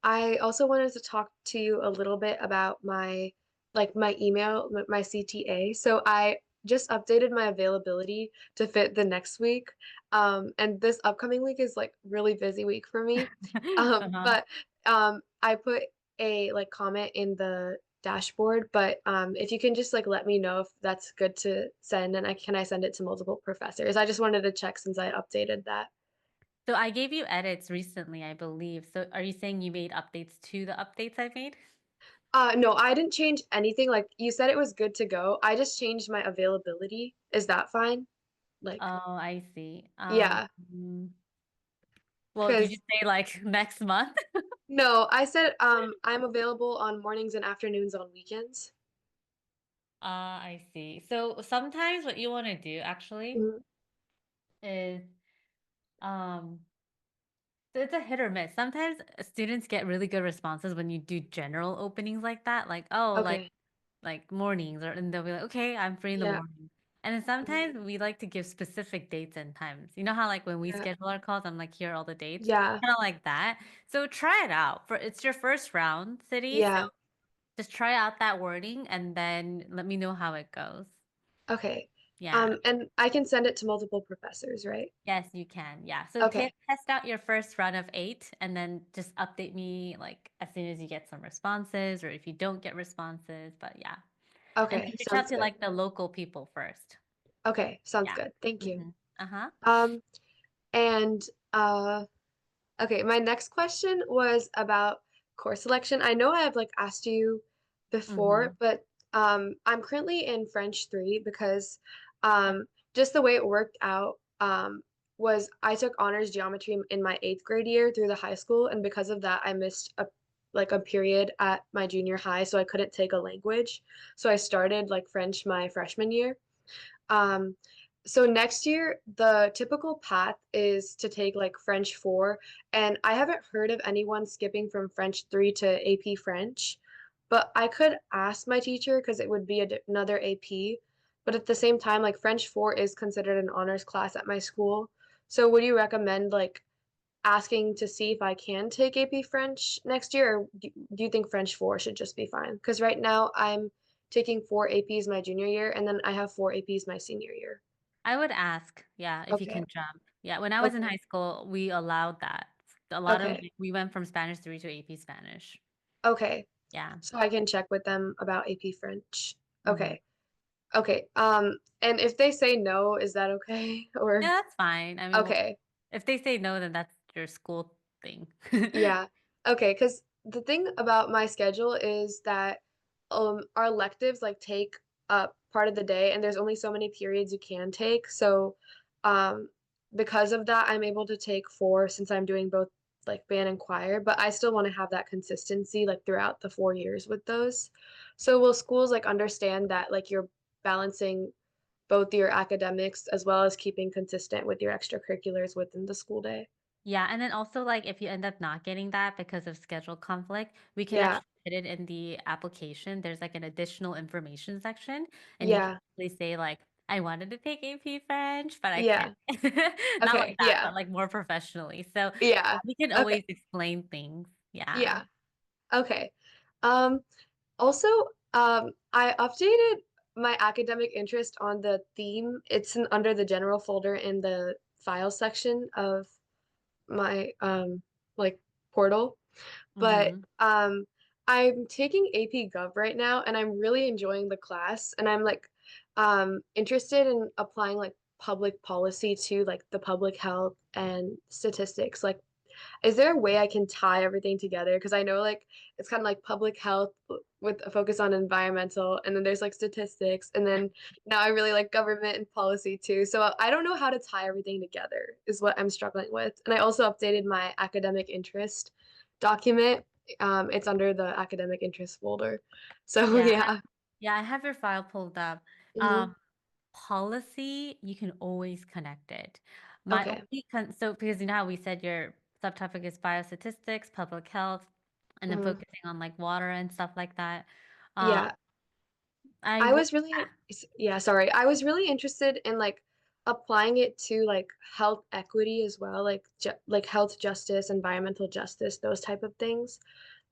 I also wanted to talk to you a little bit about my email, my CTA. So I just updated my availability to fit the next week. And this upcoming week is like really busy week for me. Uh-huh. But I put a like comment in the dashboard, but if you can just like let me know if that's good to send and I send it to multiple professors. I just wanted to check since I updated that. So I gave you edits recently, I believe. So are you saying you made updates to the updates I made? No, I didn't change anything. Like you said it was good to go. I just changed my availability. Is that fine? Like, Oh, I see. yeah, Well, did you because say like next month? no, I said I'm available on mornings and afternoons on weekends. I see. So sometimes what you want to do actually Mhm. is um so it's a hit or miss. Sometimes students get really good responses when you do general openings like that, like oh, Okay. like mornings, or and they'll be like, okay, I'm free in the Yeah. morning. And then Mhm. sometimes we like to give specific dates and times. You know how like when we Yeah. schedule our calls, I'm like, here are all the dates, Yeah. kind of like that. So try it out. For it's your first round, City. So Yeah. just try out that wording and then let me know how it goes. Okay. Yeah. And I can send it to multiple professors, right? Yes, you can. Yeah. So Okay. test out your first run of 8 and then just update me like as soon as you get some responses or if you don't get responses. But yeah. And then Okay. reach out Sounds to good. like the local people first. Okay. Sounds Yeah. good. Thank you. Uh-huh. Um, and okay, my next question was about course selection. I know I've like asked you before, Mm-hmm. but I'm currently in French 3 because Oh, just the way it worked out was I took honors geometry in my 8th grade year through the high school, and because of that, I missed a period at my junior high, so I couldn't take a language. So I started like French my freshman year. Um, so next year, the typical path is to take like French 4, and I haven't heard of anyone skipping from French 3 to AP French, but I could ask my teacher because it would be another AP. But at the same time, like French 4 is considered an honors class at my school. So would you recommend like asking to see if I can take AP French next year, or do you think French 4 should just be fine? Because right now I'm taking 4 APs my junior year, and then I have 4 APs my senior year. I would ask, yeah, if you Okay. can jump. Yeah, when I was in Okay. high school, we allowed that. A lot of Okay. we went from Spanish 3 to AP Spanish. Okay. Yeah. So I can check with them about AP French. Mm-hmm. Okay. Okay. And if they say no, is that okay? Yeah, Or that's fine. I mean, okay. if they say no, then that's your school thing. Yeah. Okay, because the thing about my schedule is that our electives like take up part of the day and there's only so many periods you can take. So um because of that I'm able to take 4 since I'm doing both like band and choir, but I still want to have that consistency like throughout the 4 years with those. So will schools like understand that like you're balancing both your academics as well as keeping consistent with your extracurriculars within the school day? Yeah, and then also like if you end up not getting that because of schedule conflict, we can Yeah. actually put it in the application. There's like an additional information section, and you can Yeah. actually say like I wanted to take AP French, but I Yeah. couldn't. Not like Okay. that, Yeah. but like more professionally. So Yeah. we can Okay. always explain things. Yeah. Yeah. Okay. Um, Also, I updated my academic interest on the theme. It's under the general folder in the file section of my like portal. But Mm-hmm. I'm taking AP Gov right now and I'm really enjoying the class and I'm like interested in applying like public policy to like the public health and statistics. Like is there a way I can tie everything together? Because I know like it's kind of like public health with a focus on environmental, and then there's like statistics, and then now I really like government and policy too. So I don't know how to tie everything together, is what I'm struggling with. And I also updated my academic interest document. It's under the academic interest folder. So Yeah. yeah. Yeah, I have your file pulled up. Hmm. Policy, you can always connect it. My Okay. only so because you know how we said your subtopic is biostatistics, public health, and then Hmm. focusing on like water and stuff like that. Um, Yeah. I I would, was really, yeah, sorry. I was really interested in like applying it to like health equity as well, like ju like health justice, environmental justice, those type of things.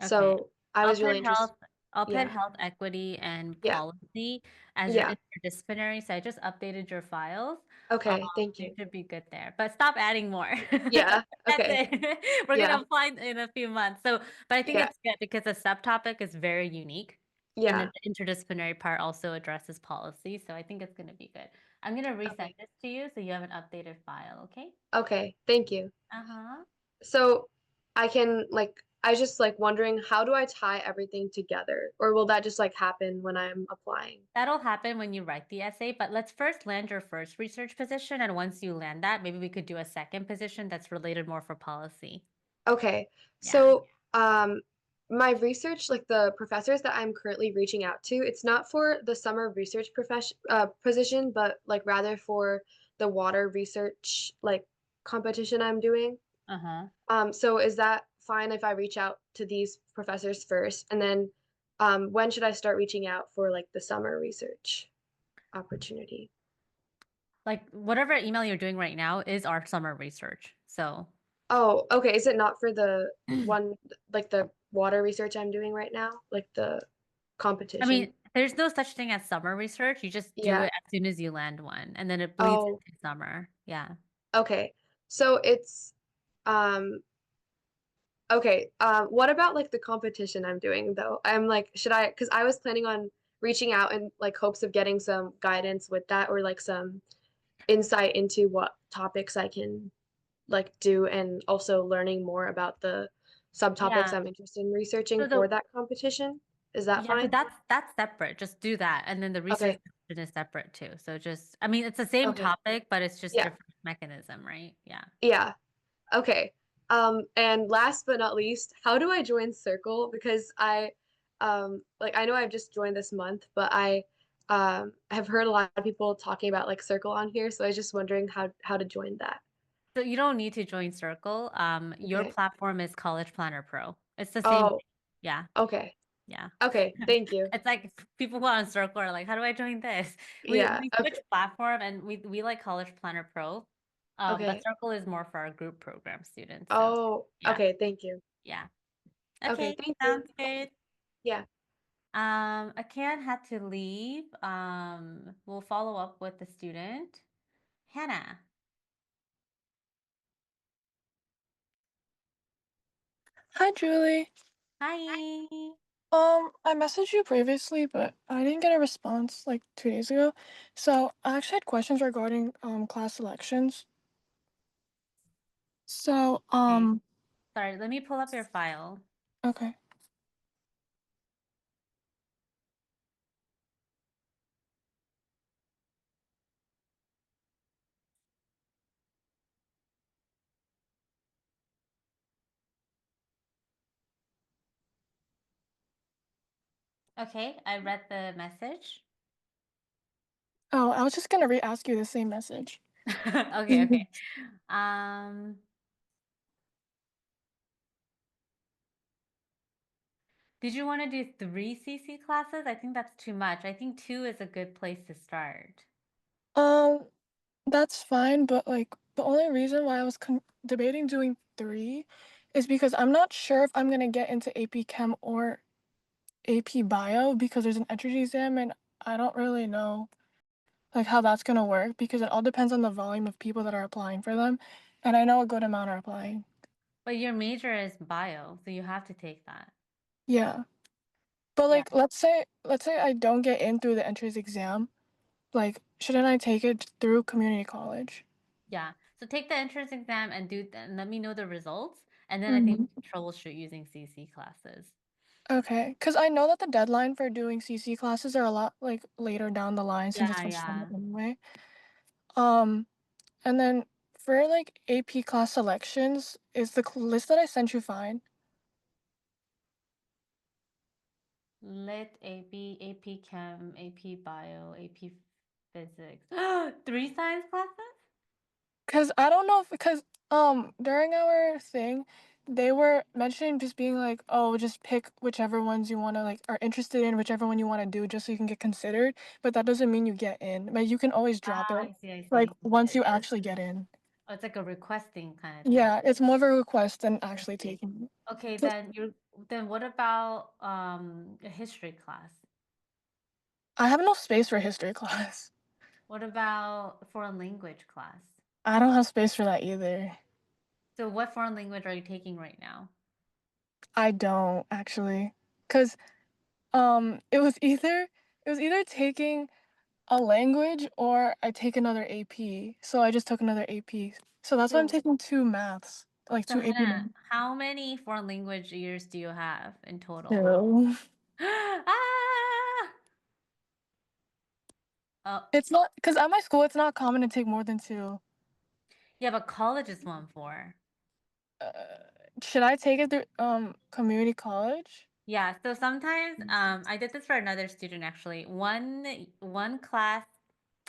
okay. So I I'll was put really interested. health, I'll put Yeah. health equity and Yeah. policy as your Yeah. interdisciplinary. So I just updated your files. Um, Okay. Thank you you. should be good there, but stop adding more. Yeah. That's Okay. it. We're Yeah. gonna apply in a few months. So, but I think Yeah. it's good because the subtopic is very unique. And then Yeah. the interdisciplinary part also addresses policy. So I think it's gonna be good. I'm gonna resend Okay. this to you so you have an updated file, okay? Okay. Thank you. Uh-huh. So I can like I just like wondering how do I tie everything together? Or will that just like happen when I'm applying? That'll happen when you write the essay, but let's first land your first research position. And once you land that, maybe we could do a second position that's related more for policy. Okay. Yeah. So, my research, like the professors that I'm currently reaching out to, it's not for the summer research position, but like rather for the water research like competition I'm doing. Uh-huh. So is that fine if I reach out to these professors first? And then, when should I start reaching out for like the summer research opportunity? Like whatever email you're doing right now is our summer research. So, Oh, okay. Is it not for the one, like the water research I'm doing right now? Like the I competition? mean, there's no such thing as summer research. You just do Yeah. it as soon as you land one, and then it bleeds Oh, into summer. Yeah. okay. So it's um okay. What about like the competition I'm doing though? I'm like, should I, because I was planning on reaching out in like hopes of getting some guidance with that or like some insight into what topics I can like do and also learning more about the subtopics Yeah. I'm interested in researching So for the that competition. Is that Yeah, so fine? that's separate. Just do that. And then the research Okay. question is separate too. So just, I mean, it's the same Okay. topic, but it's just Yeah. different mechanism, right? Yeah. Yeah. Okay. And last but not least, how do I join Circle? Because like I know I've just joined this month, but I have heard a lot of people talking about like Circle on here, so I was just wondering how to join that. So you don't need to join Circle. Your Okay. platform is College Planner Pro. It's the same Oh, thing. Yeah. okay. Yeah. Okay. Thank you. It's like people who are on Circle are like, how do I join this? We Yeah. we Okay. switch platform and we like College Planner Pro. But Okay. Circle is more for our group program students. So Oh, yeah. okay. Thank you. Yeah. Okay. Okay, Thank you. sounds good. Yeah. Akan had to leave. We'll follow up with the student. Hannah. Hi, Julie. Hi. I messaged you previously, but I didn't get a response like 2 days ago. So I actually had questions regarding class selections. So Okay. Sorry, let me pull up your file. okay. Okay, I read the message. Oh, I was just gonna re-ask you the same message. Okay, okay. Um, did you want to do 3 CC classes? I think that's too much. I think 2 is a good place to start. Um, that's fine, but like the only reason why I was debating doing 3 is because I'm not sure if I'm gonna get into AP Chem or AP Bio because there's an entrance exam and I don't really know like how that's gonna work because it all depends on the volume of people that are applying for them, and I know a good amount are applying. But your major is bio, so you have to take that. Yeah. But Yeah. like let's say I don't get in through the entrance exam, like shouldn't I take it through community college? Yeah. So take the entrance exam and and let me know the results. And then I think Mhm. we can troubleshoot using CC classes. Okay, because I know that the deadline for doing CC classes are a lot like later down the line since it's Yeah, for summer yeah. anyway. Um, and then for like AP class selections, is the list that I sent you fine? Lit, AP, AP Chem, AP Bio, AP Physics. Three science classes? Because I don't know if because during our thing, they were mentioning just being like, oh, just pick whichever ones you want to like are interested in, whichever one you want to do, just so you can get considered. But that doesn't mean you get in. But you can always drop Ah, it, I see, I like see. once you actually get in. Oh, it's like a requesting kind of thing. Yeah, it's more of a request than I actually see. taking it. Okay, So then what about a history class? I have no space for history class. What about foreign language class? I don't have space for that either. So what foreign language are you taking right now? I don't actually, cause it was either taking a language or I take another AP. So I just took another AP. So that's why I'm So taking 2 maths, like so 2 AP Hannah, math. how many foreign language years do you have in total? So Ah! Oh, it's not because at my school it's not common to take more than 2. yeah, but college is 1-4. Uh, should I take it through community college? Yeah, so sometimes I did this for another student actually. One class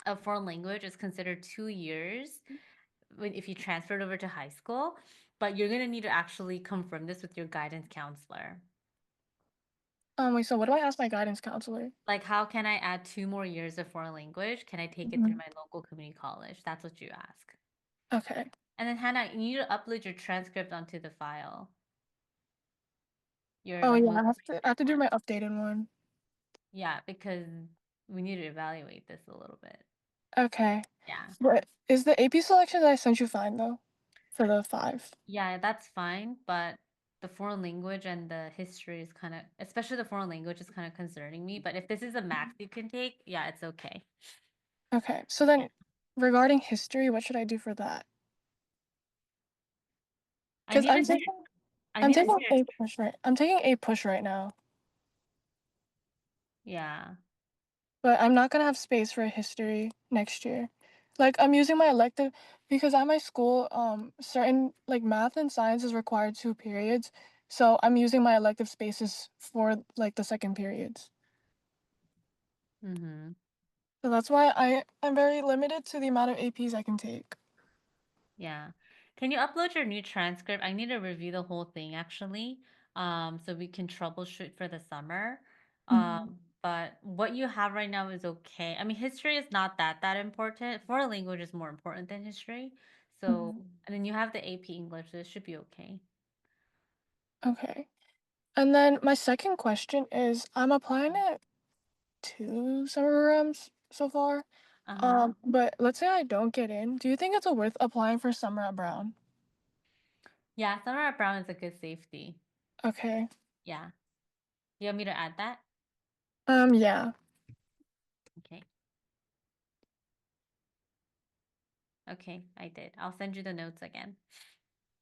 of foreign language is considered 2 years if you transferred over to high school, but you're gonna need to actually confirm this with your guidance counselor. Wait, so what do I ask my guidance counselor? Like, how can I add 2 more years of foreign language? Can I take it through Mhm. my local community college? That's what you ask. Okay. And then Hannah, you need to upload your transcript onto the file. Your Oh like yeah, most I have recent to do one. my updated one. Yeah, because we need to evaluate this a little bit. Okay. Yeah. But is the AP selection that I sent you fine though? For the 5. Yeah, that's fine, but the foreign language and the history is kind of, especially the foreign language is kind of concerning me. But if this is a max you can take, yeah, it's okay. Okay. So then regarding history, what should I do for that? I Because need to see your, I I'm need to see taking your, a push right. I'm taking a push right now, yeah. but I'm not gonna have space for history next year. Like I'm using my elective because at my school, certain like math and science is required 2 periods. So I'm using my elective spaces for like the second periods. Mm-hmm. So that's why I'm very limited to the amount of APs I can take. Yeah. Can you upload your new transcript? I need to review the whole thing actually, so we can troubleshoot for the summer. But what you have right now is okay. I mean, history is not that important. Foreign language is more important than history. So, Mhm. and then you have the AP English, so it should be okay. Okay. And then my second question is I'm applying at 2 summer programs so far. Uh-huh. But let's say I don't get in. Do you think it's worth applying for summer at Brown? Yeah, summer at Brown is a good safety. Okay. Yeah. You want me to add that? Yeah. Okay. Okay, I did. I'll send you the notes again.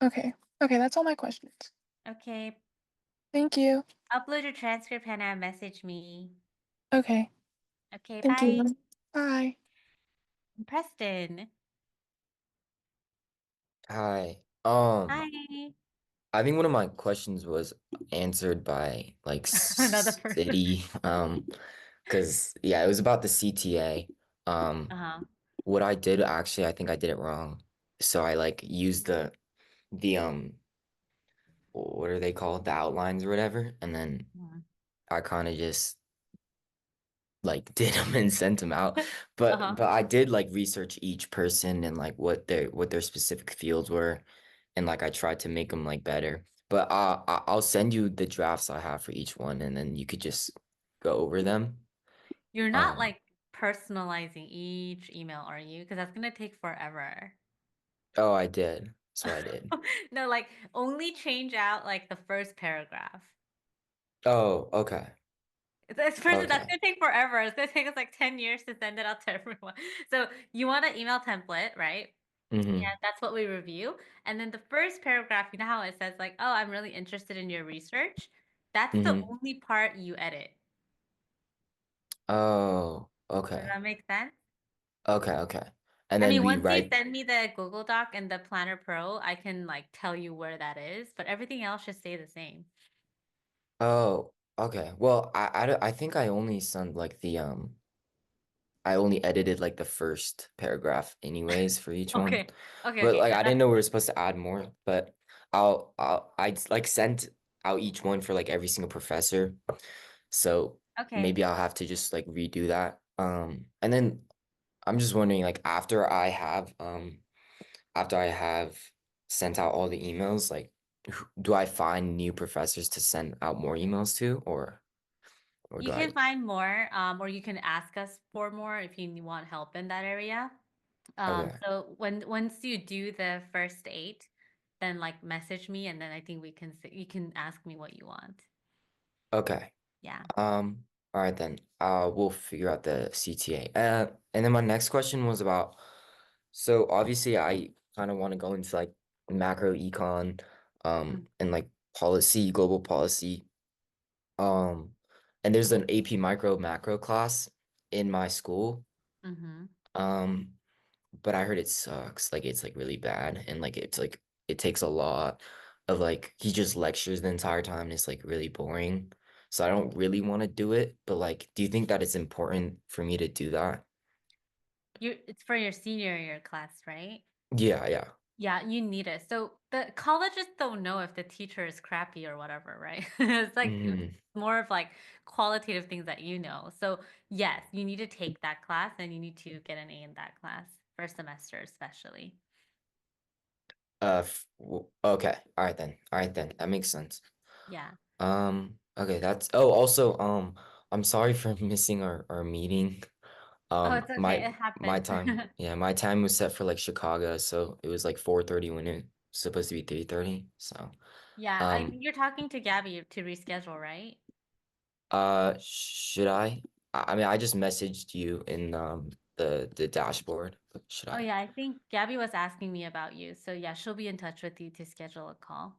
Okay. Okay, that's all my questions. Okay. Thank you. Upload your transcript, Hannah. Message me. Okay. Okay, Thank bye. you. Bye. Preston. Hi. Hi. I think one of my questions was answered by like Another person. city. Because yeah, it was about the CTA. Uh-huh. What I did actually, I think I did it wrong. So I like used the what are they called? The outlines or whatever, and then Mhm. I kind of just like did them and sent them out. Uh-huh. But I did like research each person and like what their specific fields were, and like I tried to make them like better. But I'll send you the drafts I have for each one, and then you could just go over them. You're not Um, like personalizing each email, are you? Because that's gonna take forever. oh, I did. So I did. No, like only change out like the first paragraph. Oh, okay. That's Okay. gonna take forever. It's gonna take us like 10 years to send it out to everyone. So you want an email template, right? Mm-hmm. And that's what we review. And then the first paragraph, you know how it says like, oh, I'm really interested in your research. That's the Mm-hmm. only part you edit. Oh, Does okay. that make sense? Okay, okay. And I then mean, we once you write. send me the Google Doc and the Planner Pro, I can like tell you where that is, but everything else should stay the same. Oh, okay. Well, I think I only sent like I only edited like the first paragraph anyways for each one. Okay. Okay, But okay. like No, I didn't that's know we were supposed to add more, but I like sent out each one for like every single professor. So okay. maybe I'll have to just like redo that. And then I'm just wondering like after I have sent out all the emails, like do I find new professors to send out more emails to, or You do can I? find more, or you can ask us for more if you want help in that area. Okay. So once you do the first 8, then like message me, and then I think you can ask me what you want. Okay. Yeah. All right then. We'll figure out the CTA. And then my next question was about, so obviously I kind of want to go into like macro econ, and like policy, global policy. Um, and there's an AP micro macro class in my school. Mm-hmm. Um, but I heard it sucks. Like it's like really bad, and like it takes a lot of like he just lectures the entire time and it's like really boring. So I don't really want to do it, but like do you think that it's important for me to do that? It's for your senior year class, right? Yeah, yeah. Yeah, you need it. So the colleges don't know if the teacher is crappy or whatever, right? It's like Hmm. more of like qualitative things that you know. So yes, you need to take that class and you need to get an A in that class, first semester especially. Okay. All right then. All right then. That makes sense. Yeah. Okay, that's also I'm sorry for missing our meeting. Oh, it's okay. It My happens. time, yeah, my time was set for like Chicago, so it was like 4:30 when it was supposed to be 3:30. So, Yeah, I um, think you're talking to Gabby to reschedule, right? should I? I mean, I just messaged you in the dashboard. But should Oh I? yeah, I think Gabby was asking me about you. So yeah, she'll be in touch with you to schedule a call.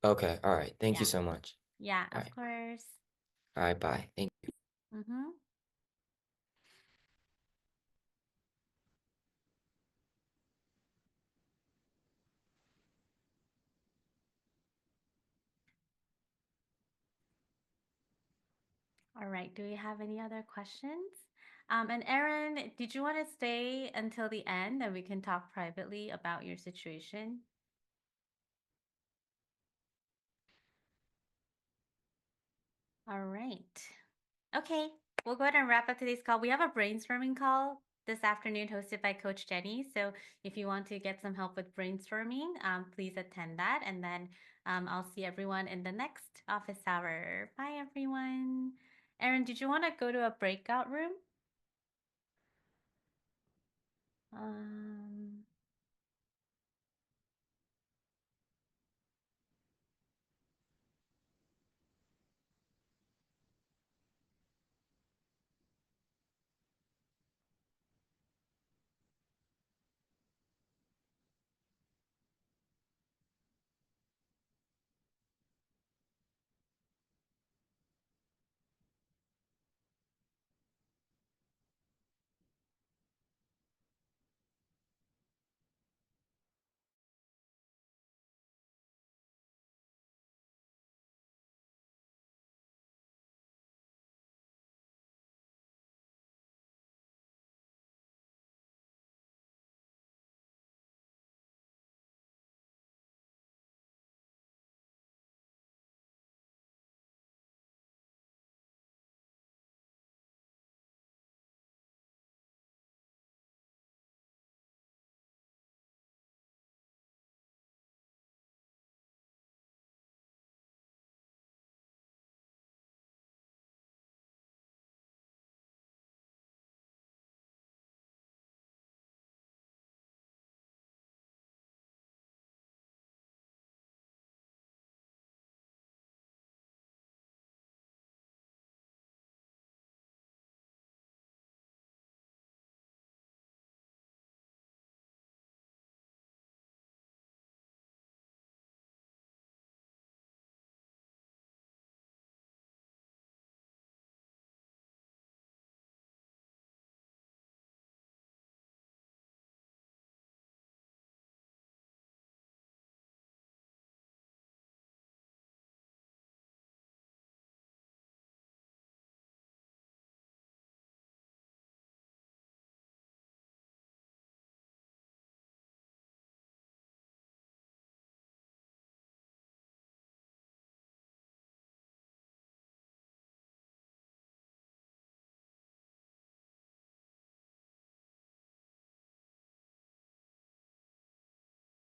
Okay, all right. Thank you Yeah. so much. Yeah, All of right. course. All right, bye. Thank you. Mm-hmm. All right. Do we have any other questions? And Erin, did you want to stay until the end and we can talk privately about your situation? All right. Okay. We'll go ahead and wrap up today's call. We have a brainstorming call this afternoon hosted by Coach Jenny. So if you want to get some help with brainstorming, please attend that. And then I'll see everyone in the next office hour. Bye, everyone. Erin, did you want to go to a breakout room?